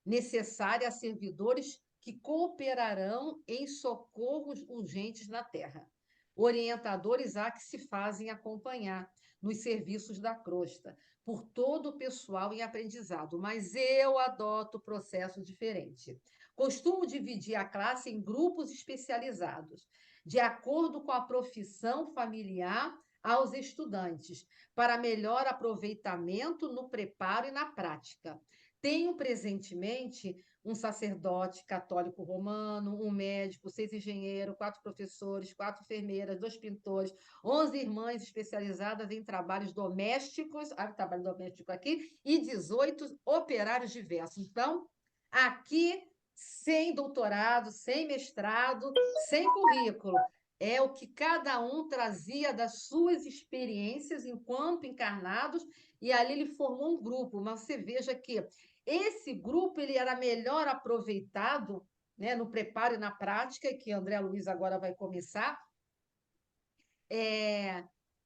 S1: necessária a servidores que cooperarão em socorros urgentes na Terra. Orientadores há que se fazem acompanhar nos serviços da crosta, por todo o pessoal em aprendizado, mas eu adoto processo diferente. Costumo dividir a classe em grupos especializados, de acordo com a profissão familiar aos estudantes, para melhor aproveitamento no preparo e na prática. Tenho presentemente um sacerdote católico romano, um médico, 6 engenheiros, 4 professores, 4 enfermeiras, 2 pintores, 11 irmãs especializadas em trabalhos domésticos, olha o trabalho doméstico aqui, e 18 operários diversos. Então, aqui, sem doutorado, sem mestrado, sem currículo. É o que cada um trazia das suas experiências enquanto encarnados, e ali ele formou um grupo. Mas você veja que esse grupo ele era melhor aproveitado, né, no preparo e na prática, que André Luiz agora vai começar,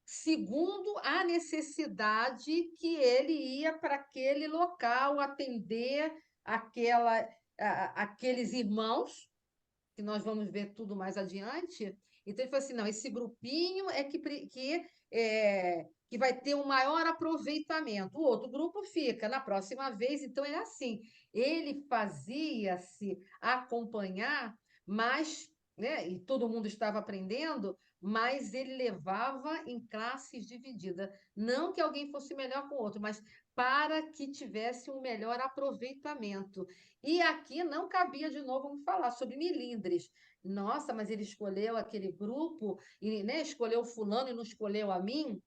S1: segundo a necessidade que ele ia para aquele local atender aqueles irmãos, que nós vamos ver tudo mais adiante. Então, ele falou assim, não, esse grupinho é que vai ter um maior aproveitamento. O outro grupo fica na próxima vez. Então, é assim, ele fazia-se acompanhar, mas, né, e todo mundo estava aprendendo, mas ele levava em classes divididas. Não que alguém fosse melhor com o outro, mas para que tivesse um melhor aproveitamento. E aqui não cabia, de novo, vamos falar sobre milindres. Nossa, mas ele escolheu aquele grupo, e, né, escolheu fulano e não escolheu a mim.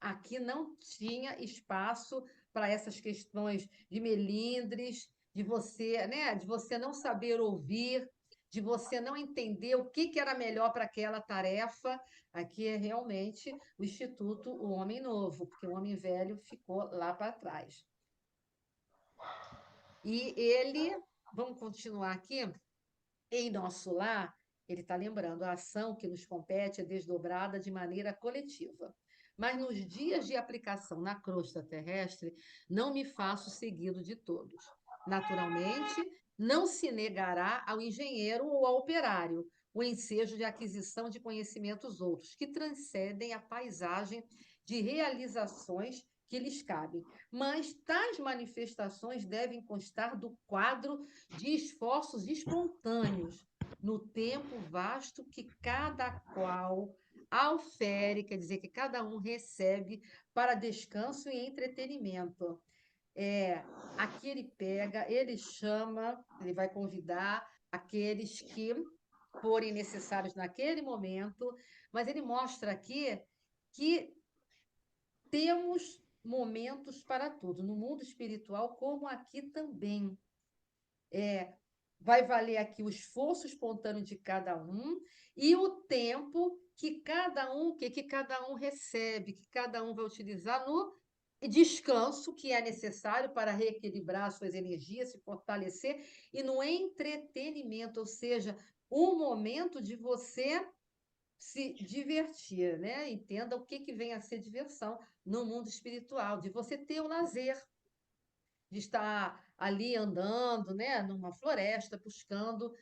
S1: Aqui não tinha espaço para essas questões de melindres, de você, né, de você não saber ouvir, de você não entender o que era melhor para aquela tarefa. Aqui é realmente o Instituto O Homem Novo, porque o Homem Velho ficou lá para trás. E ele, vamos continuar aqui, em nosso lar, ele está lembrando, a ação que nos compete é desdobrada de maneira coletiva. Mas nos dias de aplicação na crosta terrestre, não me faço seguido de todos. Naturalmente, não se negará ao engenheiro ou ao operário o ensejo de aquisição de conhecimentos outros, que transcendem a paisagem de realizações que lhes cabem. Mas tais manifestações devem constar do quadro de esforços espontâneos, no tempo vasto que cada qual aufere, quer dizer, que cada um recebe para descanso e entretenimento. Aqui ele pega, ele chama, ele vai convidar aqueles que forem necessários naquele momento, mas ele mostra aqui que temos momentos para tudo, no mundo espiritual, como aqui também. Vai valer aqui o esforço espontâneo de cada um e o tempo que cada um recebe, que cada um vai utilizar no descanso que é necessário para reequilibrar suas energias, se fortalecer, e no entretenimento, ou seja, um momento de você se divertir, né? Entenda o que vem a ser diversão no mundo espiritual, de você ter o lazer, de estar ali andando, né, numa floresta, buscando,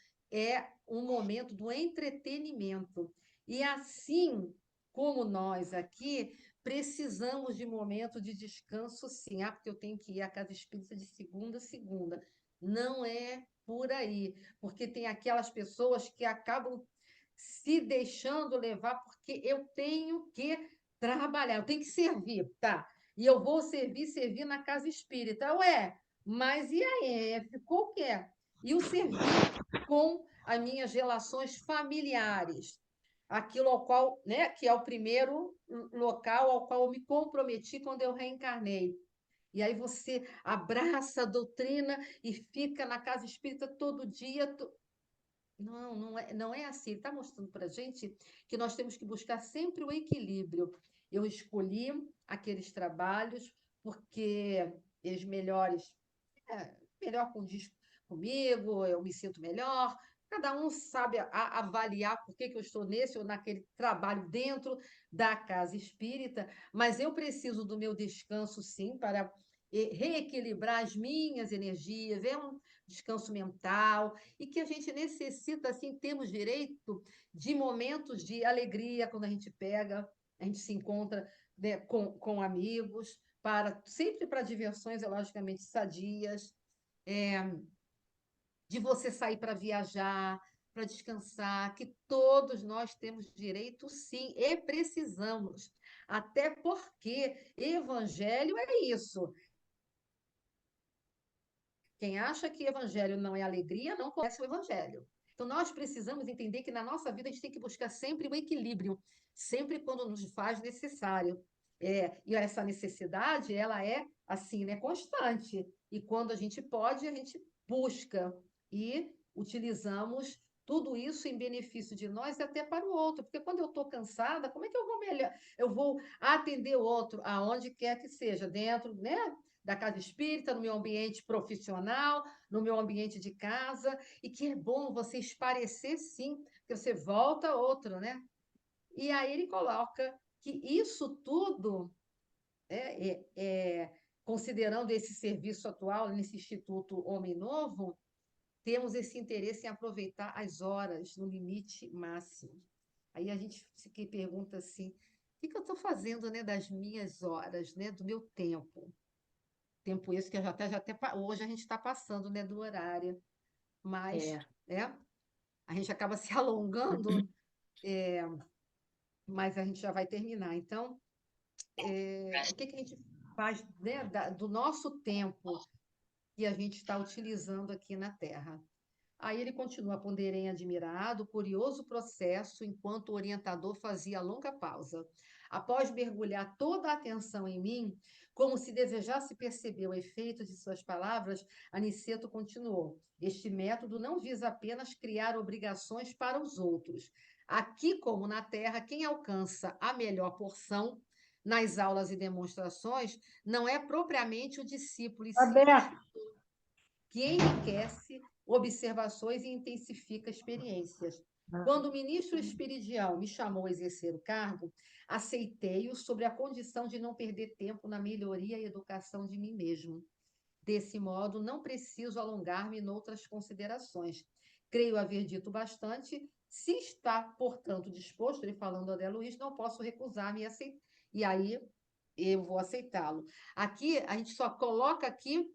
S1: um momento do entretenimento. E assim como nós aqui precisamos de momento de descanso, sim. Ah, porque eu tenho que ir à casa espírita de segunda a segunda. Não é por aí, porque tem aquelas pessoas que acabam se deixando levar porque eu tenho que trabalhar, eu tenho que servir, tá? E eu vou servir na casa espírita. Ué, mas e aí? Ficou o quê? E o servir com as minhas relações familiares, aquilo ao qual, né, que é o primeiro local ao qual eu me comprometi quando eu reencarnei. E aí você abraça a doutrina e fica na casa espírita todo dia. Não, não é assim. Ele está mostrando para a gente que nós temos que buscar sempre o equilíbrio. Eu escolhi aqueles trabalhos porque eles melhores, melhor condiz comigo, eu me sinto melhor. Cada um sabe avaliar por que eu estou nesse ou naquele trabalho dentro da casa espírita, mas eu preciso do meu descanso, sim, para reequilibrar as minhas energias, é um descanso mental, e que a gente necessita, assim, temos direito de momentos de alegria quando a gente se encontra, né, com amigos, sempre para diversões, logicamente, sadias, de você sair para viajar, para descansar, que todos nós temos direito, sim, e precisamos. Até porque evangelho é isso. Quem acha que evangelho não é alegria, não conhece o evangelho. Então, nós precisamos entender que na nossa vida a gente tem que buscar sempre o equilíbrio, sempre quando nos faz necessário. E essa necessidade, ela é assim, né, constante. E quando a gente pode, a gente busca e utilizamos tudo isso em benefício de nós e até para o outro. Porque quando eu estou cansada, como é que eu vou melhor? Eu vou atender o outro aonde quer que seja, dentro, né, da casa espírita, no meu ambiente profissional, no meu ambiente de casa, e que é bom você esparecer, sim, porque você volta outro, né? E aí ele coloca que isso tudo, considerando esse serviço atual nesse Instituto Homem Novo, temos esse interesse em aproveitar as horas no limite máximo. Aí a gente se pergunta assim, o que eu estou fazendo, né, das minhas horas, né, do meu tempo? Tempo esse que hoje a gente está passando, né, do horário, mas,
S6: É.
S1: né, a gente acaba se alongando, mas a gente já vai terminar. Então, o que a gente faz, né, do nosso tempo que a gente está utilizando aqui na Terra? Aí ele continua, ponderei admirado, curioso processo, enquanto o orientador fazia longa pausa. Após mergulhar toda a atenção em mim, como se desejasse perceber o efeito de suas palavras, Aniceto continuou. Este método não visa apenas criar obrigações para os outros. Aqui, como na Terra, quem alcança a melhor porção nas aulas e demonstrações não é propriamente o discípulo, e sim o
S5: Aberto.
S1: que enriquece observações e intensifica experiências. Quando o ministro Espiridião me chamou a exercer o cargo, aceitei-o sobre a condição de não perder tempo na melhoria e educação de mim mesmo. Desse modo, não preciso alongar-me em outras considerações. Creio haver dito bastante. Se está, portanto, disposto, ele falando a André Luiz, não posso recusar-me e aí eu vou aceitá-lo. Aqui, a gente só coloca aqui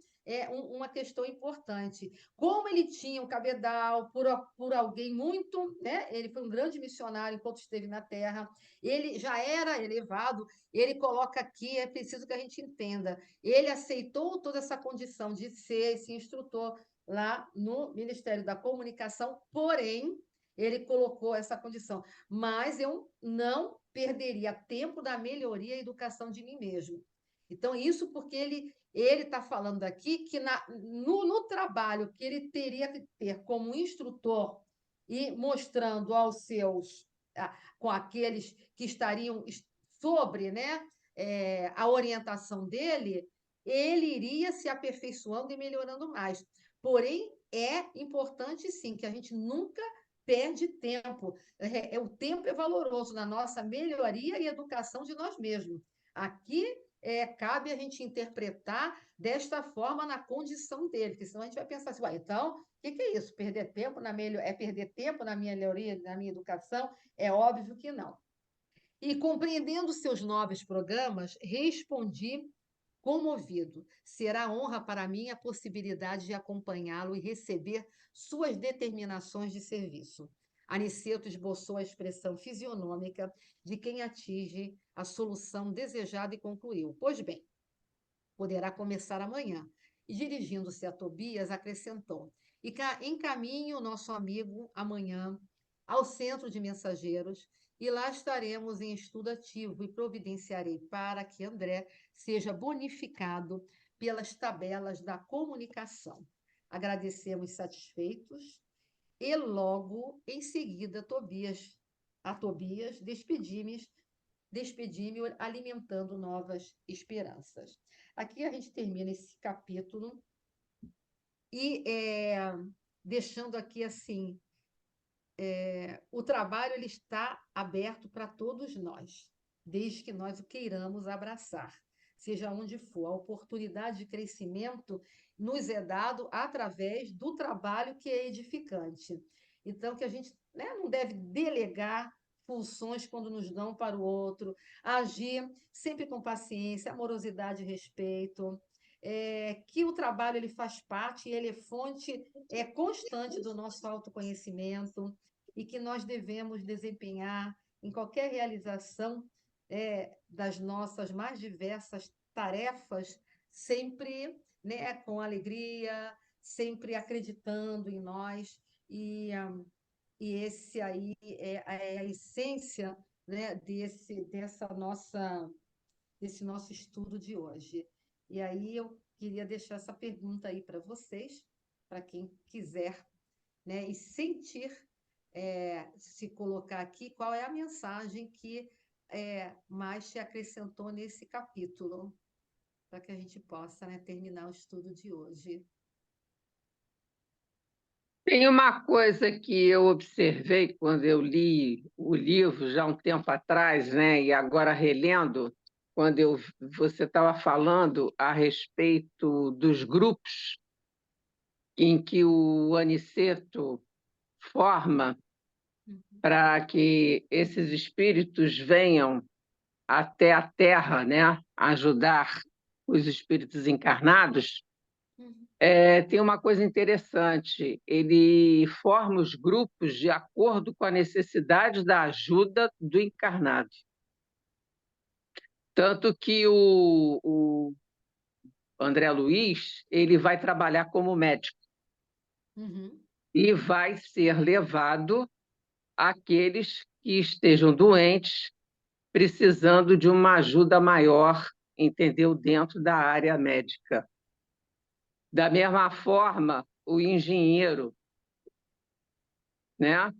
S1: uma questão importante. Como ele tinha um cabedal por alguém muito, né? Ele foi um grande missionário enquanto esteve na Terra, ele já era elevado, ele coloca aqui, é preciso que a gente entenda, ele aceitou toda essa condição de ser esse instrutor lá no Ministério da Comunicação, porém, ele colocou essa condição. Mas eu não perderia tempo da melhoria e educação de mim mesmo. Então, isso porque ele está falando aqui que no trabalho que ele teria que ter como instrutor e mostrando aos seus, com aqueles que estariam sobre, né, a orientação dele, ele iria se aperfeiçoando e melhorando mais. Porém, é importante, sim, que a gente nunca perde tempo. O tempo é valoroso na nossa melhoria e educação de nós mesmos. Aqui cabe a gente interpretar desta forma na condição dele, porque senão a gente vai pensar assim, então, o que é isso? Perder tempo perder tempo na minha melhoria, na minha educação? É óbvio que não. E compreendendo seus novos programas, respondi comovido. Será honra para mim a possibilidade de acompanhá-lo e receber suas determinações de serviço. Aniceto esboçou a expressão fisionômica de quem atinge a solução desejada e concluiu: pois bem, poderá começar amanhã. E dirigindo-se a Tobias, acrescentou: e encaminhe o nosso amigo amanhã ao centro de mensageiros, e lá estaremos em estudo ativo e providenciarei para que André seja bonificado pelas tabelas da comunicação. Agradecemos satisfeitos e logo em seguida a Tobias despedi-me alimentando novas esperanças. Aqui a gente termina esse capítulo e deixando aqui assim, o trabalho ele está aberto para todos nós, desde que nós o queiramos abraçar, seja onde for. A oportunidade de crescimento nos é dado através do trabalho que é edificante. Então, que a gente, né, não deve delegar funções quando nos dão para o outro, agir sempre com paciência, amorosidade e respeito, que o trabalho ele faz parte, ele é fonte constante do nosso autoconhecimento e que nós devemos desempenhar em qualquer realização das nossas mais diversas tarefas, sempre, né, com alegria, sempre acreditando em nós, e esse aí é a essência, né, desse nosso estudo de hoje. E aí eu queria deixar essa pergunta aí para vocês, para quem quiser, né, e sentir, se colocar aqui, qual é a mensagem que mais te acrescentou nesse capítulo, para que a gente possa, né, terminar o estudo de hoje.
S9: Tem uma coisa que eu observei quando eu li o livro já há um tempo atrás, né, e agora relendo, quando você estava falando a respeito dos grupos em que o Aniceto forma para que esses espíritos venham até a Terra, né, ajudar os espíritos encarnados. Tem uma coisa interessante, ele forma os grupos de acordo com a necessidade da ajuda do encarnado. Tanto que o André Luiz ele vai trabalhar como médico e vai ser levado àqueles que estejam doentes, precisando de uma ajuda maior, entendeu? Dentro da área médica. Da mesma forma, o engenheiro, né,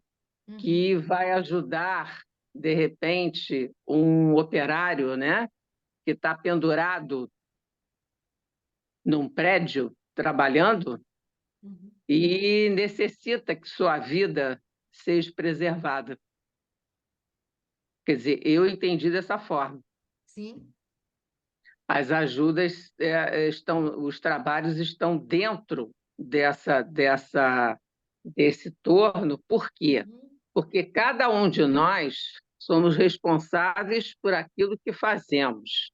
S9: que vai ajudar, de repente, um operário, né, que está pendurado num prédio trabalhando e necessita que sua vida seja preservada. Quer dizer, eu entendi dessa forma.
S1: Sim.
S9: As ajudas os trabalhos estão dentro desse torno. Por quê? Porque cada um de nós somos responsáveis por aquilo que fazemos.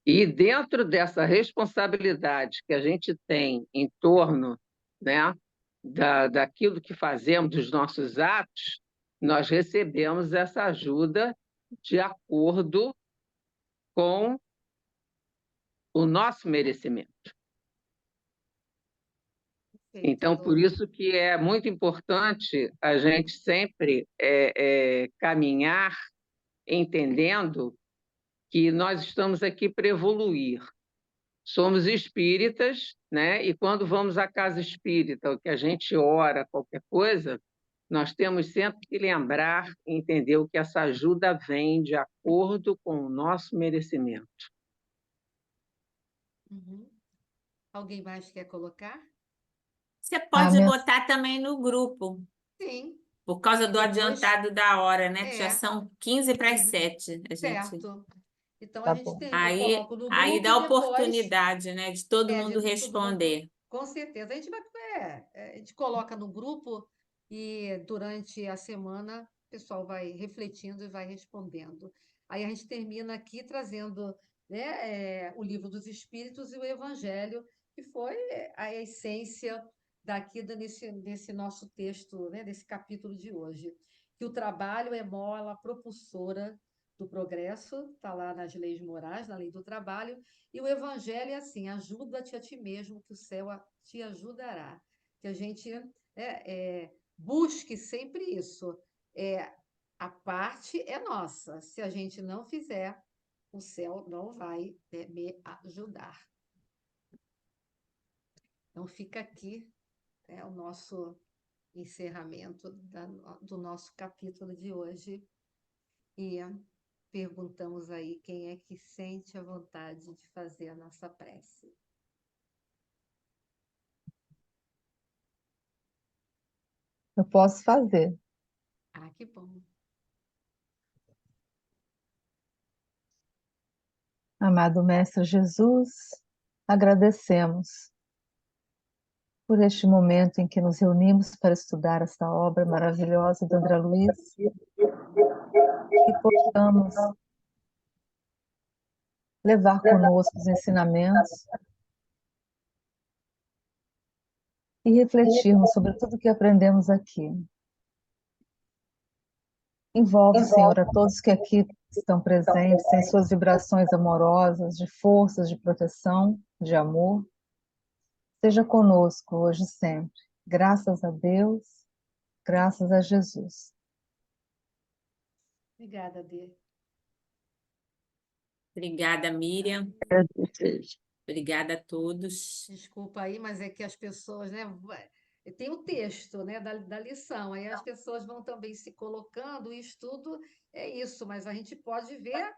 S9: E dentro dessa responsabilidade que a gente tem em torno, né, daquilo que fazemos, dos nossos atos, nós recebemos essa ajuda de acordo com o nosso merecimento. Então, por isso que é muito importante a gente sempre caminhar entendendo que nós estamos aqui para evoluir. Somos espíritas, né? E quando vamos à casa espírita, o que a gente ora, qualquer coisa, nós temos sempre que lembrar e entender que essa ajuda vem de acordo com o nosso merecimento.
S1: Alguém mais quer colocar?
S4: Você pode botar também no grupo.
S1: Sim.
S4: Por causa do adiantado da hora, né? Que já são 15 para as 7.
S1: Certo. Então,
S3: Tá
S1: a gente
S3: bom.
S1: eu coloco no grupo
S4: aí dá
S1: e depois,
S4: oportunidade, né, de todo mundo responder.
S1: Com certeza. A gente coloca no grupo e durante a semana pessoal vai refletindo e vai respondendo. Aí a gente termina aqui trazendo, né, o Livro dos Espíritos e o Evangelho, que foi a essência desse nosso texto, né, desse capítulo de hoje. Que o trabalho é mola propulsora do progresso, está lá nas leis morais, na lei do trabalho, e o Evangelho é assim: ajuda-te a ti mesmo, que o céu te ajudará. Que a gente busque sempre isso. A parte é nossa. Se a gente não fizer, o céu não vai me ajudar. Então, fica aqui o nosso encerramento do nosso capítulo de hoje. E perguntamos aí quem é que sente a vontade de fazer a nossa prece.
S3: Eu posso fazer.
S1: Ah, que bom.
S3: Amado Mestre Jesus, agradecemos por este momento em que nos reunimos para estudar esta obra maravilhosa do André Luiz, que possamos levar conosco os ensinamentos e refletirmos sobre tudo que aprendemos aqui. Envolve, Senhor, a todos que aqui estão presentes, em suas vibrações amorosas, de forças de proteção, de amor. Seja conosco hoje e sempre. Graças a Deus, graças a Jesus.
S1: Obrigada, Dê.
S4: Obrigada, Miriam. Obrigada a todos.
S1: Desculpa aí, mas é que as pessoas, né? Tem o texto, né, da lição, aí as pessoas vão também se colocando, o estudo é isso, mas a gente pode ver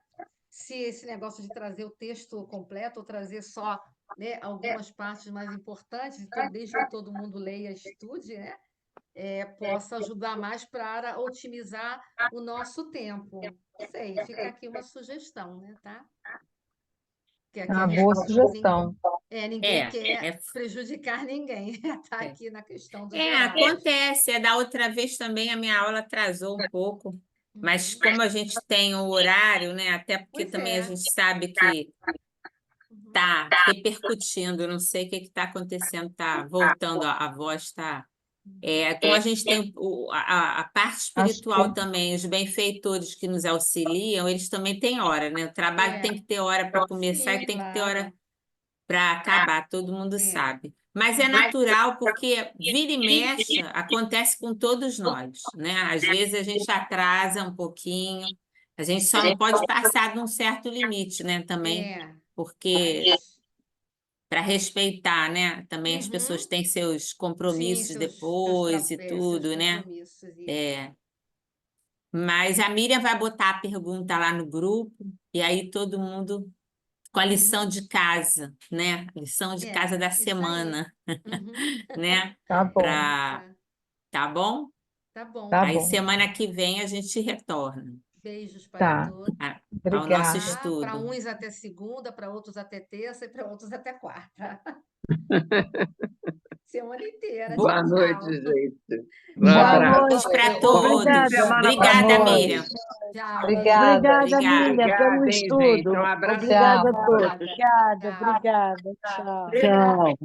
S1: se esse negócio de trazer o texto completo ou trazer só, né, algumas partes mais importantes, então, desde que todo mundo leia e estude, né, possa ajudar mais para otimizar o nosso tempo. Não sei, fica aqui uma sugestão, né, tá? Que aqui
S3: Uma
S1: a
S3: boa
S1: gente
S3: sugestão.
S1: ninguém quer prejudicar ninguém, está aqui na questão dos horários.
S4: Acontece. Da outra vez também a minha aula atrasou um pouco, mas como a gente tem o horário, né? Até porque
S1: Pois
S4: também
S1: é.
S4: a gente sabe que está repercutindo, não sei o que está acontecendo, está voltando, a voz está. Como a gente tem a parte espiritual também, os benfeitores que nos auxiliam, eles também têm hora, né? O trabalho tem que ter hora para começar e tem que ter hora para acabar, todo mundo sabe. Mas é natural, porque vira e mexe, acontece com todos nós, né? Às vezes a gente atrasa um pouquinho, a gente só não pode passar de um certo limite, né? Também, porque para respeitar, né? Também as pessoas têm seus compromissos
S1: Sim,
S4: depois e tudo, né? Mas a Miriam vai botar a pergunta lá no grupo, e aí todo mundo com a lição de casa, né? Lição de casa da semana, né?
S3: Tá bom.
S4: Tá bom?
S1: Tá bom.
S3: Tá
S4: Aí
S3: bom.
S4: semana que vem a gente retorna
S1: Beijos para
S3: Tá.
S1: todos.
S4: ao nosso
S3: Obrigada.
S4: estudo.
S1: Para uns até segunda, para outros até terça e para outros até quarta. Semana inteira.
S9: Boa
S1: Tchau,
S9: noite,
S1: tchau.
S9: gente. Um
S4: Boa
S9: abraço.
S4: noite para todos.
S2: Obrigada,
S4: Obrigada,
S3: Boa noite.
S4: Miriam.
S1: Tchau.
S3: Obrigada.
S2: Obrigada, Miriam, pelo
S9: Obrigada, hein,
S2: estudo.
S9: gente. Um abraço.
S2: Obrigada a
S3: Tchau.
S2: todos.
S1: Tchau.
S2: Obrigada. Tchau.
S6: Tchau.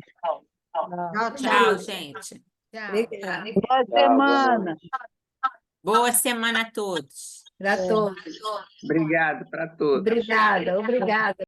S2: Tchau.
S4: Tchau, gente.
S1: Tchau.
S2: Boa semana.
S4: Boa semana a todos.
S6: Para todos.
S9: Obrigado para todos.
S6: Obrigada.